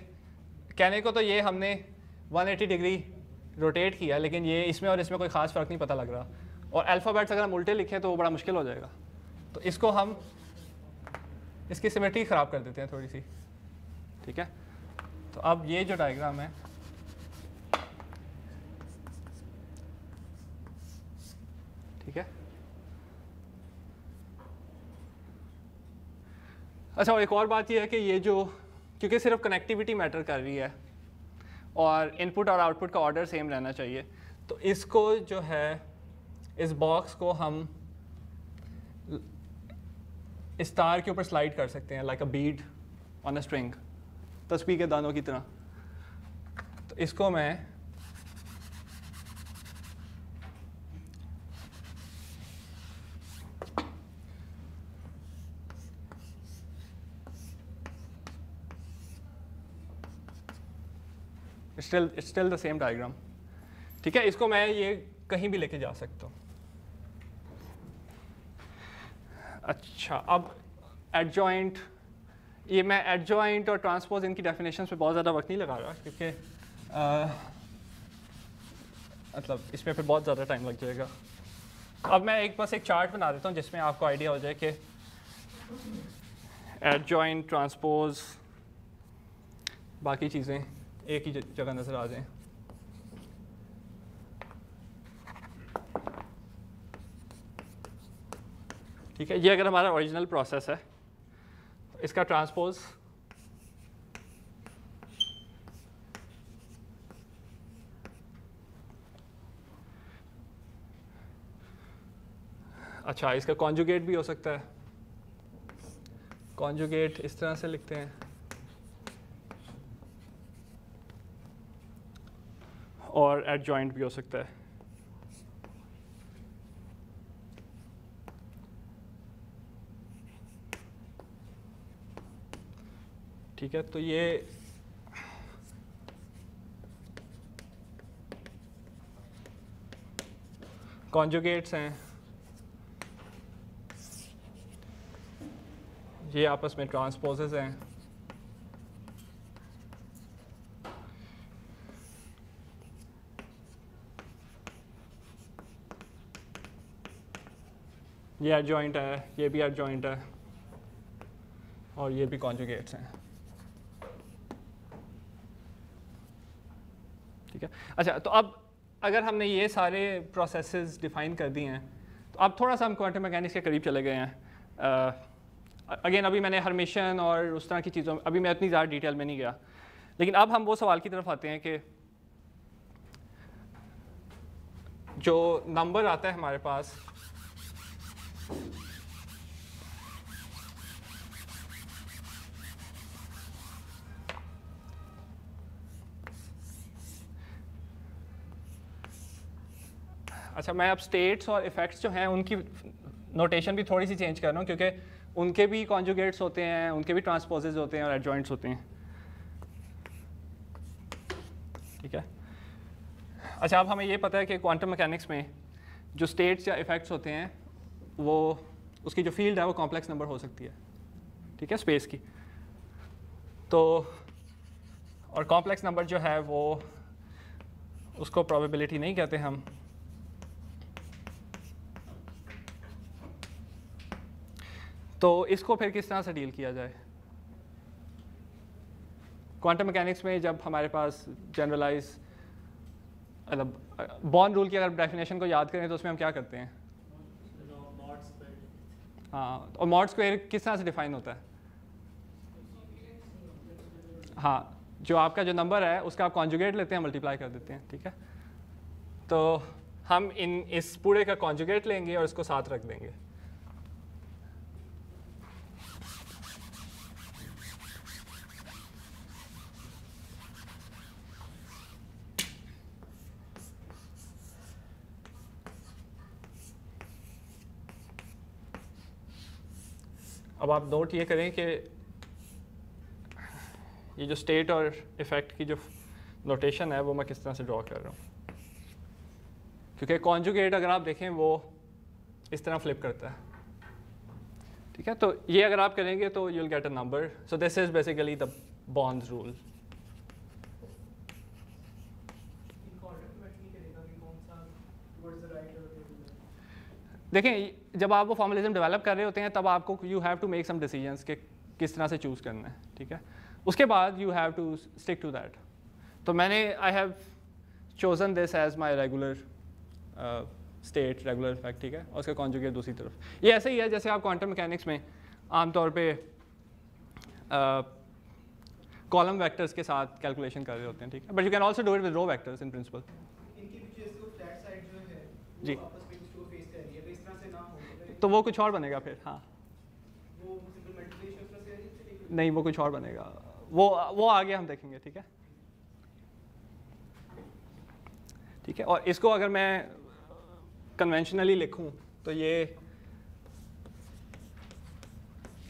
कहने को तो ये हमने 180 डिग्री रोटेट किया, लेकिन ये इसमें और इसमें कोई ख़ास फ़र्क नहीं पता लग रहा। और अल्फ़ाबेट्स अगर हम उल्टे लिखें तो वो बड़ा मुश्किल हो जाएगा। तो इसको हम इसकी सिमेट्री ख़राब कर देते हैं थोड़ी सी, ठीक है। तो अब ये जो डायग्राम है, ठीक है। अच्छा, और एक और बात ये है कि ये जो, क्योंकि सिर्फ कनेक्टिविटी मैटर कर रही है और इनपुट और आउटपुट का ऑर्डर सेम रहना चाहिए, तो इसको जो है, इस बॉक्स को हम इस तार के ऊपर स्लाइड कर सकते हैं, like a bead on a string, तस्बीह के दानों की तरह। तो इसको मैं It's still the same diagram, ठीक है। इसको मैं ये कहीं भी लेके जा सकता हूँ। अच्छा, अब एडजॉइंट, ये मैं एडजॉइंट और ट्रांसपोज इनकी डेफिनेशन पे बहुत ज़्यादा वक्त नहीं लगा रहा, क्योंकि मतलब इसमें फिर बहुत ज़्यादा टाइम लग जाएगा। अब मैं बस एक चार्ट बना देता हूँ जिसमें आपको आइडिया हो जाए कि एडजॉइंट, ट्रांसपोज, बाकी चीज़ें एक ही जगह नज़र आ जाएं। ठीक है, ये अगर हमारा ओरिजिनल प्रोसेस है, इसका ट्रांसपोज अच्छा, इसका कॉन्जुगेट भी हो सकता है। कॉन्जुगेट इस तरह से लिखते हैं, और एडजॉइंट भी हो सकता है। ठीक है, तो ये कॉन्जुगेट्स हैं, ये आपस में ट्रांसपोजेस हैं। ये एडजॉइंट है, ये भी एडजॉइंट है, और ये भी कॉन्जुगेट्स हैं। ठीक है, अच्छा, तो अब अगर हमने ये सारे प्रोसेसेस डिफाइन कर दिए हैं, तो अब थोड़ा सा हम क्वांटम मैकेनिक्स के करीब चले गए हैं। अगेन अभी मैंने हर्मिशन और उस तरह की चीज़ों, अभी मैं इतनी ज़्यादा डिटेल में नहीं गया, लेकिन अब हम वो सवाल की तरफ आते हैं कि जो नंबर आता है हमारे पास, अच्छा, मैं अब स्टेट्स और इफ़ेक्ट्स जो हैं उनकी नोटेशन भी थोड़ी सी चेंज कर रहा हूँ, क्योंकि उनके भी कॉन्जुगेट्स होते हैं, उनके भी ट्रांसपोजेस होते हैं और एडजॉइंट्स होते हैं। ठीक है, अच्छा, अब हमें ये पता है कि क्वांटम मैकेनिक्स में जो स्टेट्स या इफ़ेक्ट्स होते हैं, वो उसकी जो फील्ड है वो कॉम्प्लेक्स नंबर हो सकती है। ठीक है, स्पेस की। तो और कॉम्प्लेक्स नंबर जो है वो, उसको प्रोबेबिलिटी नहीं कहते हम, तो इसको फिर किस तरह से डील किया जाए? क्वांटम मैकेनिक्स में जब हमारे पास जनरलाइज, मतलब बॉर्न रूल की अगर डेफिनेशन को याद करें तो उसमें हम क्या करते हैं? हाँ, और मॉड स्क्वायर किस तरह से डिफाइन होता है? हाँ, जो आपका जो नंबर है उसका आप कॉन्जुगेट लेते हैं, मल्टीप्लाई कर देते हैं। ठीक है, तो हम इस पूरे का कॉन्जुगेट लेंगे और इसको साथ रख देंगे। अब आप नोट ये करें कि ये जो स्टेट और इफ़ेक्ट की जो नोटेशन है वो मैं किस तरह से ड्रॉ कर रहा हूँ, क्योंकि कॉन्जुगेट अगर आप देखें वो इस तरह फ्लिप करता है। ठीक है, तो ये अगर आप करेंगे तो you will get a number. So this is basically the bonds rule. देखें, जब आप वो फॉर्मलिज्म डेवलप कर रहे होते हैं तब आपको you have to make some decisions कि किस तरह से चूज़ करना है। ठीक है, उसके बाद you have to stick to that. तो मैंने I have chosen this as my regular state, regular effect. ठीक है, और उसका कॉन्जुगेट दूसरी तरफ। ये ऐसे ही है जैसे आप क्वांटम मैकेनिक्स में आमतौर पे कॉलम वेक्टर्स के साथ कैलकुलेशन कर रहे होते हैं। ठीक है, but you can also do it with row vectors in principle. इनकी भी जैसे वो फ्लैट साइड जो है जी, वो आपस में इसको फेस कर रही है, तो इस तरह से ना हो तो वो कुछ और बनेगा फिर। हाँ, वो सिंपल मल्टीप्लिकेशन उस तरह से चलेगी। नहीं, वो कुछ और बनेगा, वो आगे हम देखेंगे। ठीक है, ठीक है, और इसको अगर मैं कन्वेंशनली लिखूं तो ये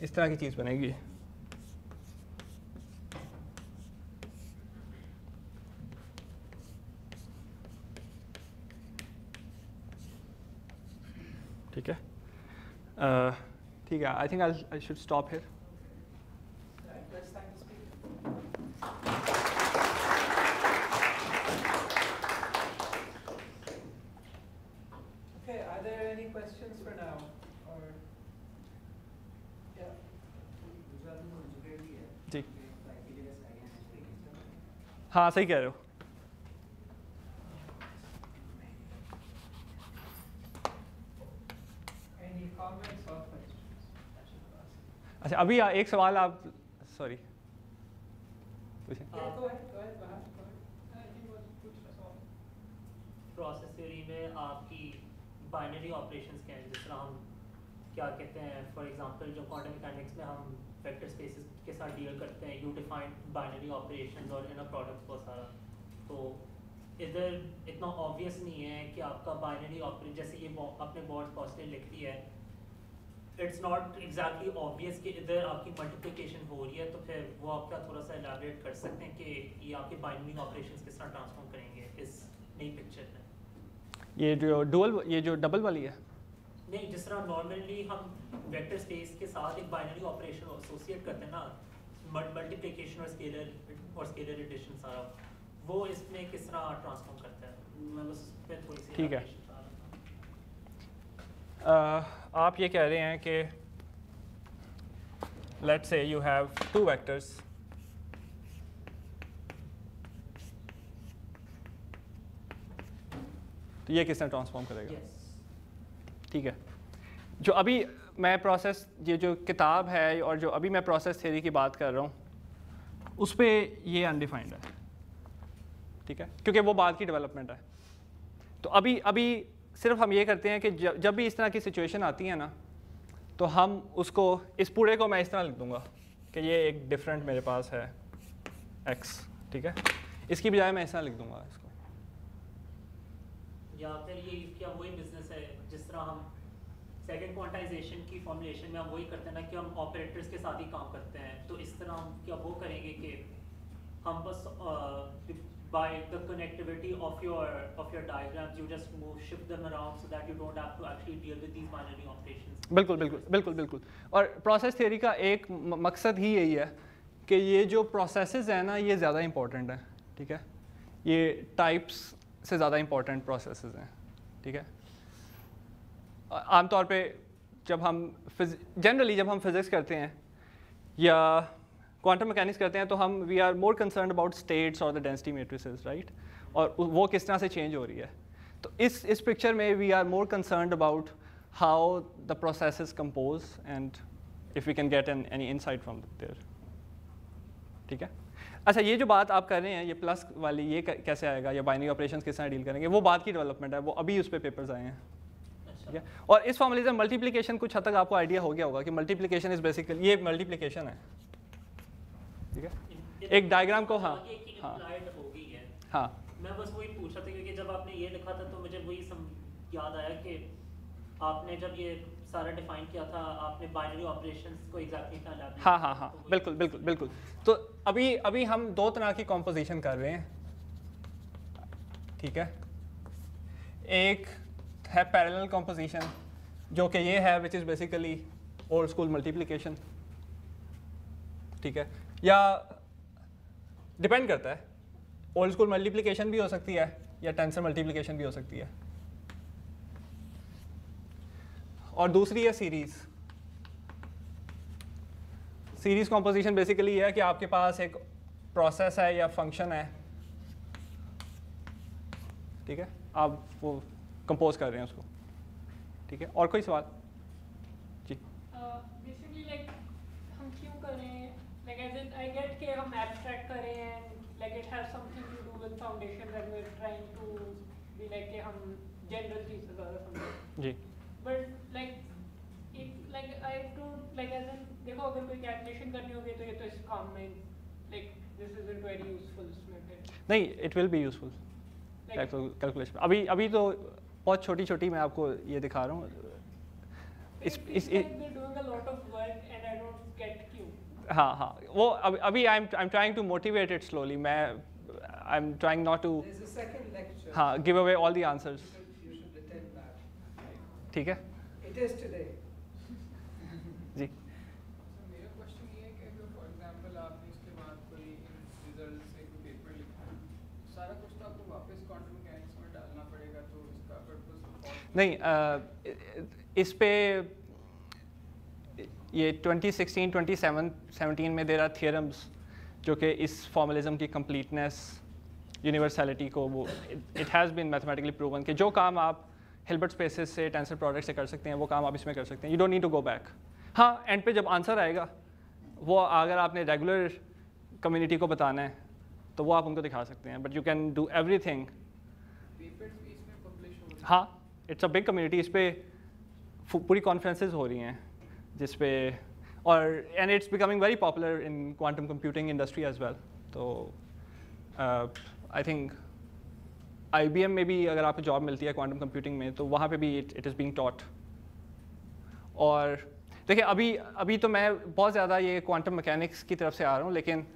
इस तरह की चीज़ बनेगी। ठीक है, ठीक है, I think I should stop here. Okay, are there any questions for now? Or yeah. जी, हाँ, सही कह रहे हो। Any comments or questions? अच्छा, अभी एक सवाल आप, सॉरी, पूछें। Yeah, go ahead. Go ahead. I think was कुछ सवाल। प्रोसेस थ्योरी में आपकी बाइनरी ऑपरेशंस क्या हैं? जिस तरह हम क्या कहते हैं, फॉर एग्जांपल जो क्वांटम मैकेनिक्स में हम वेक्टर स्पेसेस के साथ डील करते हैं, यू डिफाइन बाइनरी ऑपरेशंस और इनर प्रोडक्ट्स बहुत सारा। तो इधर इतना ऑब्वियस नहीं है कि आपका बाइनरी ऑपरेशन, जैसे ये आपने बॉर्ड कॉस्टली लिख दी है, इट्स नॉट एग्जैक्टली ऑब्वियस कि इधर आपकी मल्टीप्लिकेशन हो रही है, तो फिर वो आप क्या थोड़ा सा एलैबोरेट कर सकते हैं कि ये आपके बाइनरी ऑपरेशंस किस तरह ट्रांसफॉर्म करेंगे इस नई पिक्चर में? ये जो डबल वाली है, नहीं, जिस तरह नॉर्मली हम वेक्टर स्पेस के साथ एक बाइनरी ऑपरेशन एसोसिएट करते हैं ना, मल्टीप्लिकेशन और स्केलर एडिशन सारा, वो इसमें किस तरह ट्रांसफॉर्म करता है? मैं बस इस पे थोड़ी सी ठीक है। elaboration चाह रहा था। आप ये कह रहे हैं कि let's say you have 2 vectors, तो ये किस तरह ट्रांसफॉर्म करेगा? Yes. ठीक है। जो अभी मैं प्रोसेस, ये जो किताब है और जो अभी मैं प्रोसेस थ्योरी की बात कर रहा हूँ, उस पे ये अनडिफाइंड है, ठीक है, क्योंकि वो बाद की डेवलपमेंट है। तो अभी सिर्फ हम ये करते हैं कि जब भी इस तरह की सिचुएशन आती है ना, तो हम उसको, इस पूरे को मैं इस तरह लिख दूंगा कि ये एक डिफरेंट मेरे पास है x, ठीक है, इसकी बजाय मैं इस तरह लिख दूंगा इसको। या फिर ये क्या वही बिजनेस है जिस तरह हम सेकंड क्वांटाइजेशन की फॉर्मुलेशन में हम वही करते हैं ना कि हम ऑपरेटर्स के साथ ही काम करते हैं, तो इस तरह हम क्या वो करेंगे कि हम बस by the connectivity of your diagrams you just shift them around so that you don't have to actually deal with these binary operations? बिल्कुल। और प्रोसेस थ्योरी का एक मकसद ही यही है कि ये जो प्रोसेसेस हैं ना, ये ज़्यादा इंपॉर्टेंट है, ठीक है, ये टाइप्स से ज़्यादा इंपॉर्टेंट प्रोसेसेस हैं, ठीक है। आमतौर पे जब हम जनरली जब हम फिज़िक्स करते हैं या क्वांटम मैकेनिक्स करते हैं, तो हम we are more concern about states और द डेंसिटी मैट्रिसेस, राइट, और वो किस तरह से चेंज हो रही है। तो इस पिक्चर में we are more concern about how the process is compose and if we can get any insight from there, ठीक है। अच्छा, ये जो बात आप कर रहे हैं, ये प्लस वाली, ये कैसे आएगा, या बाइनरी ऑपरेशंस किस तरह डील करेंगे, वो बाद की डेवलपमेंट है, वो अभी उस पर पेपर्स आए हैं, ठीक है। और इस फॉर्मूले में मल्टीप्लिकेशन कुछ हद तक आपको आइडिया हो गया होगा कि मल्टीप्लिकेशन इज बेसिकली, ये मल्टीप्लिकेशन है, ठीक है, एक डायग्राम को, हाँ हो गई है। हाँ, मैं बस वही पूछ रहा था क्योंकि जब आपने ये लिखा था तो मुझे वही याद आया कि आपने जब ये सारा डिफाइन किया था, आपने बाइनरी ऑपरेशंस को एग्जैक्टली क्या लैब, हाँ, बिल्कुल। तो अभी हम 2 तरह की कॉम्पोजिशन कर रहे हैं, ठीक है। एक है पैरेलल कॉम्पोजिशन, जो कि ये है, which is basically old school multiplication, ठीक है, या डिपेंड करता है, ओल्ड स्कूल मल्टीप्लिकेशन भी हो सकती है या टेंसर मल्टीप्लिकेशन भी हो सकती है। और दूसरी है सीरीज कॉम्पोजिशन बेसिकली ये है कि आपके पास एक प्रोसेस है या फंक्शन है, ठीक है, आप वो कंपोज कर रहे हैं उसको, ठीक है। और कोई सवाल? जी। बेसिकली लाइक हम क्यों कर रहे हैं, like as in I get कि हम एब्स्ट्रैक्ट कर रहे हैं, like it has something to do with foundation that we are trying to be like कि हम जनरल चीज से ज़्यादा समझें। जी। But like I don't like as in देखो, अगर कोई कैलकुलेशन करनी होगी तो ये तो इस काम में like this isn't very useful method. नहीं, it will be useful calculation. अभी तो बहुत छोटी मैं आपको ये दिखा रहा हूँ। हाँ, वो अभी I am trying to motivate it slowly. I am trying not to हाँ give away all the answers, ठीक है। जी। मेरा क्वेश्चन ये है कि अगर फॉर एग्जांपल आपने इसके बाद कोई रिजल्ट से कोई पेपर लिखा है, सारा कुछ तो आपको वापस क्वांटम मैकेनिक्स में डालना पड़ेगा, तो इसका पर्पस नहीं, इस पे ये 2016-2017 में देर आर थियरम्स जो कि इस फॉर्मलिज्म की कंप्लीटनेस, यूनिवर्सलिटी को वो it has been mathematically proven कि जो काम आप हिल्बर्ट स्पेसेस से, टेंसर प्रोडक्ट से कर सकते हैं, वो काम आप इसमें कर सकते हैं। You don't need to go back. हाँ, एंड पे जब आंसर आएगा, वो अगर आपने रेगुलर कम्युनिटी को बताना है तो वो आप उनको दिखा सकते हैं, but you can do everything. हाँ, इट्स अ बिग कम्युनिटी, इस पे पूरी कॉन्फ्रेंसेज हो रही हैं जिस पे, और and it's becoming very popular in quantum computing industry as well. तो आई थिंक IBM में भी अगर आपको जॉब मिलती है क्वांटम कंप्यूटिंग में, तो वहाँ पे भी इट इज़ बीइंग टॉट। और देखिए अभी तो मैं बहुत ज़्यादा ये क्वांटम मैकेनिक्स की तरफ से आ रहा हूँ, लेकिन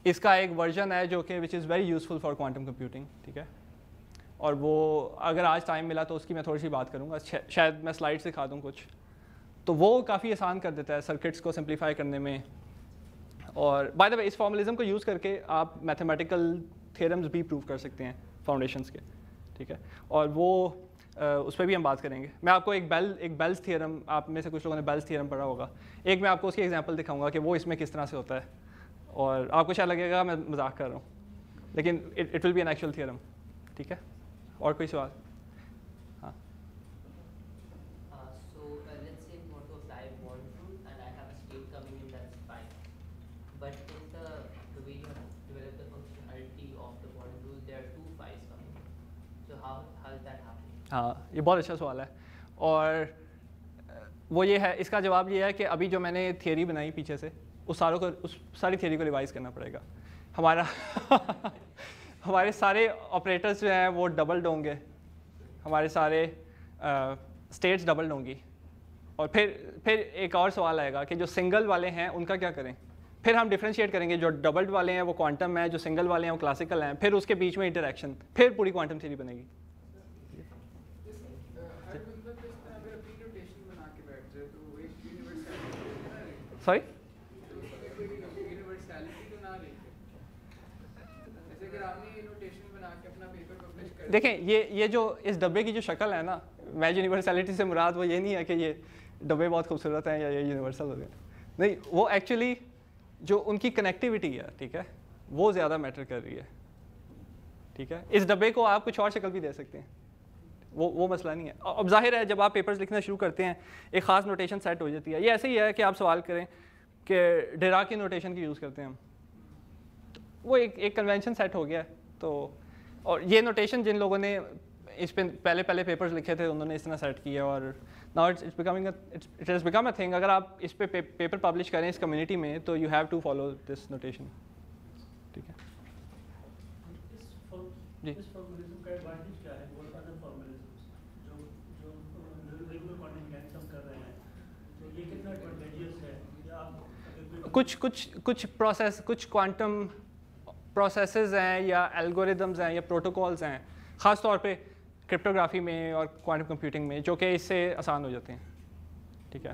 इसका एक वर्जन है जो कि which is very useful for quantum computing, ठीक है। और वो अगर आज टाइम मिला तो उसकी मैं थोड़ी सी बात करूँगा, शायद मैं स्लाइड दिखा दूँ कुछ। तो वो काफ़ी आसान कर देता है सर्किट्स को सिंप्लीफाई करने में। और बाय द वे इस फॉर्मलिज्म को यूज़ करके आप मैथमेटिकल थ्योरम्स भी प्रूव कर सकते हैं फाउंडेशंस के, ठीक है। और वो उस पर भी हम बात करेंगे। मैं आपको एक बेल्स थ्योरम, आप में से कुछ लोगों ने बेल्स थ्योरम पढ़ा होगा, एक मैं आपको उसकी एग्जांपल दिखाऊंगा कि वो इसमें किस तरह से होता है। और आपको शायद लगेगा मैं मजाक कर रहा हूँ, लेकिन it will B an actual theorem, ठीक है। और कोई सवाल? हाँ। So let's say we want to apply bond rule and I have a state coming in that's fine. But in the way you have developed the functionality of the bond rule, there are two phi's coming in. So how is that happening? हाँ, ये बहुत अच्छा सवाल है। और वो ये है, इसका जवाब ये है कि अभी जो मैंने थियरी बनाई पीछे से, उस सारी थियरी को रिवाइज करना पड़ेगा हमारा। हमारे सारे ऑपरेटर्स जो हैं वो डबल्ड होंगे, हमारे सारे स्टेट्स डबल्ड होंगी। और फिर एक और सवाल आएगा कि जो सिंगल वाले हैं उनका क्या करें। फिर हम डिफ्रेंशिएट करेंगे, जो डबल्ड वाले हैं वो क्वांटम है, जो सिंगल वाले हैं वो क्लासिकल हैं, फिर उसके बीच में इंटरेक्शन, फिर पूरी क्वांटम थ्योरी बनेगी। सॉरी, देखें ये जो इस डब्बे की जो शक्ल है ना, मैं यूनिवर्सलिटी से मुराद वो ये नहीं है कि ये डब्बे बहुत खूबसूरत हैं या ये यूनिवर्सल हो गए, नहीं, वो एक्चुअली जो उनकी कनेक्टिविटी है, ठीक है, वो ज़्यादा मैटर कर रही है, ठीक है। इस डब्बे को आप कुछ और शक्ल भी दे सकते हैं, वो मसला नहीं है। अब जाहिर है जब आप पेपर्स लिखना शुरू करते हैं एक ख़ास नोटेशन सेट हो जाती है। ये ऐसे ही है कि आप सवाल करें कि डिराक की नोटेशन की यूज़ करते हैं हम, वो एक कन्वेंशन सेट हो गया है। तो और ये नोटेशन जिन लोगों ने इस पे पहले पेपर्स लिखे थे उन्होंने इस तरह सेट किया, और now it has become a thing. अगर आप इस पे पेपर पब्लिश करें इस कम्युनिटी में तो you have to follow this notation, ठीक है जी। इस फॉर्मलिज्म का एडवांटेज क्या है और अदर फॉर्मलिज्म्स जो रेगुलर क्वांटम मैकेनिक्स हम कर रहे हैं, तो ये कितना एडवांटेजियस है? या आप कुछ प्रोसेस, कुछ क्वांटम प्रोसेसेस हैं या एल्गोरिदम्स हैं या प्रोटोकॉल्स हैं, ख़ास तौर पे क्रिप्टोग्राफी में और क्वांटम कंप्यूटिंग में, जो कि इससे आसान हो जाते हैं, ठीक है।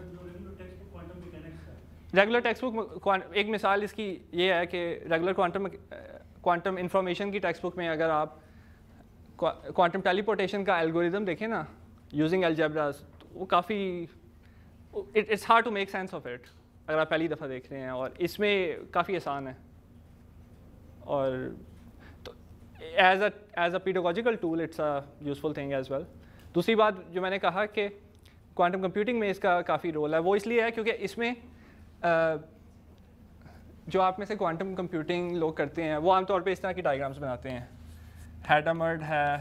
रेगुलर टेक्स्ट बुक, एक मिसाल इसकी ये है कि रेगुलर क्वांटम इंफॉर्मेशन की टेक्स्ट बुक में अगर आप क्वांटम टेलीपोर्टेशन का एल्गोरिदम देखें ना यूजिंग अलजेब्रास, तो वो काफ़ी it's hard to make sense of it अगर आप पहली दफ़ा देख रहे हैं, और इसमें काफ़ी आसान है। और तो as a pedagogical tool it's a useful thing as well. दूसरी बात जो मैंने कहा कि क्वांटम कंप्यूटिंग में इसका काफ़ी रोल है, वो इसलिए है क्योंकि इसमें जो आप में से क्वांटम कंप्यूटिंग लोग करते हैं वो आमतौर पे इस तरह की डायग्राम्स बनाते हैं, हैडमर्ड है,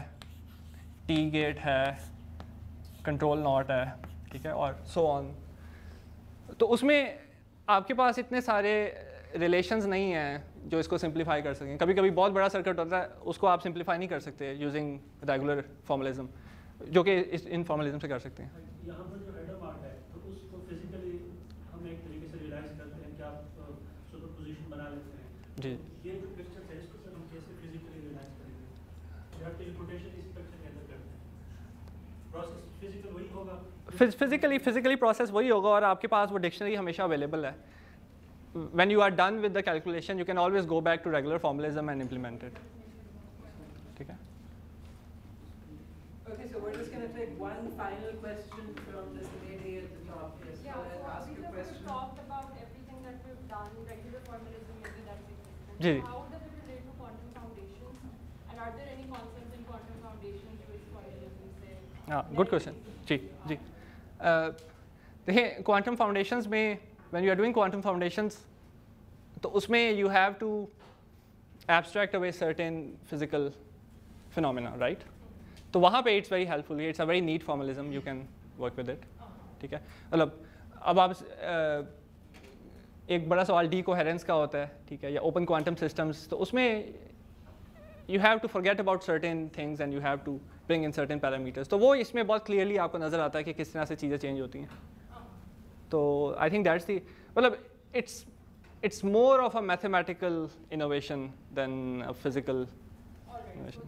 टी गेट है, कंट्रोल नॉट है, ठीक है, और सो ऑन। तो उसमें आपके पास इतने सारे रिलेशंस नहीं हैं जो इसको सिंप्लीफाई कर सकें। कभी कभी बहुत बड़ा सर्किट होता है, उसको आप सिंप्लीफाई नहीं कर सकते यूजिंग रेगुलर फॉर्मलिज्म, जो कि इन फॉर्मलिज्म से कर सकते हैं। यहाँ पर जो हैडमर्ड है तो उसको फिजिकली हम एक तरीके से रियलाइज करते हैं कि आप सुपरपोजिशन बना लेते हैं। जी, ये जो पिक्चर है इसको हम कैसे फिजिकली रियलाइज करेंगे? या टेलीपोर्टेशन इस पिक्चर के अंदर करते हैं, प्रोसेस फिजिकल वही होगा, फिजिकली प्रोसेस वही होगा, और आपके पास वो डिक्शनरी हमेशा अवेलेबल है। When you are done with the calculation, you can always go back to regular formalism and implement it. ठीक है? Okay, so we're just going to take one final question from this lady at the top. Yes, Yeah, go ahead, so ask we your have question. talked about everything that we've done, regular formalism, maybe that's it. जी। How does it relate to quantum foundations? And are there any concepts in quantum foundations which formalism say? हाँ, good question. जी जी, देखिए quantum foundations में when you are doing quantum foundations, तो उसमें you have to abstract away certain physical phenomena, right? तो वहाँ पे it's very helpful, it's a very neat formalism, you can work with it, ठीक है। मतलब अब आप एक बड़ा सवाल डी कोहेरेंस का होता है, ठीक है, या ओपन क्वांटम सिस्टम्स, तो उसमें you have to forget about certain things and you have to bring in certain parameters. तो वो इसमें बहुत clearly आपको नज़र आता है कि किस तरह से चीज़ें change होती हैं. तो I think that's the मतलब it's more of a mathematical innovation than a physical innovation.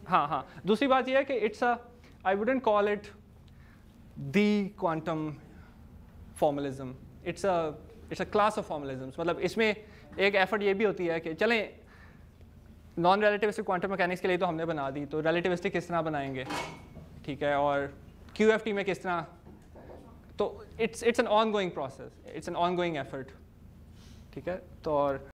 हाँ. दूसरी बात ये है कि I wouldn't call it the quantum formalism. It's a class of formalisms. मतलब इसमें एक effort ये भी होती है कि चलें नॉन रिलेटिविस्टिक क्वांटम मैकेनिक्स के लिए तो हमने बना दी, तो रिलेटिविस्टिक किस तरह बनाएंगे, ठीक है, और QFT में किस तरह, तो it's an ongoing process, it's an ongoing effort, ठीक है. तो और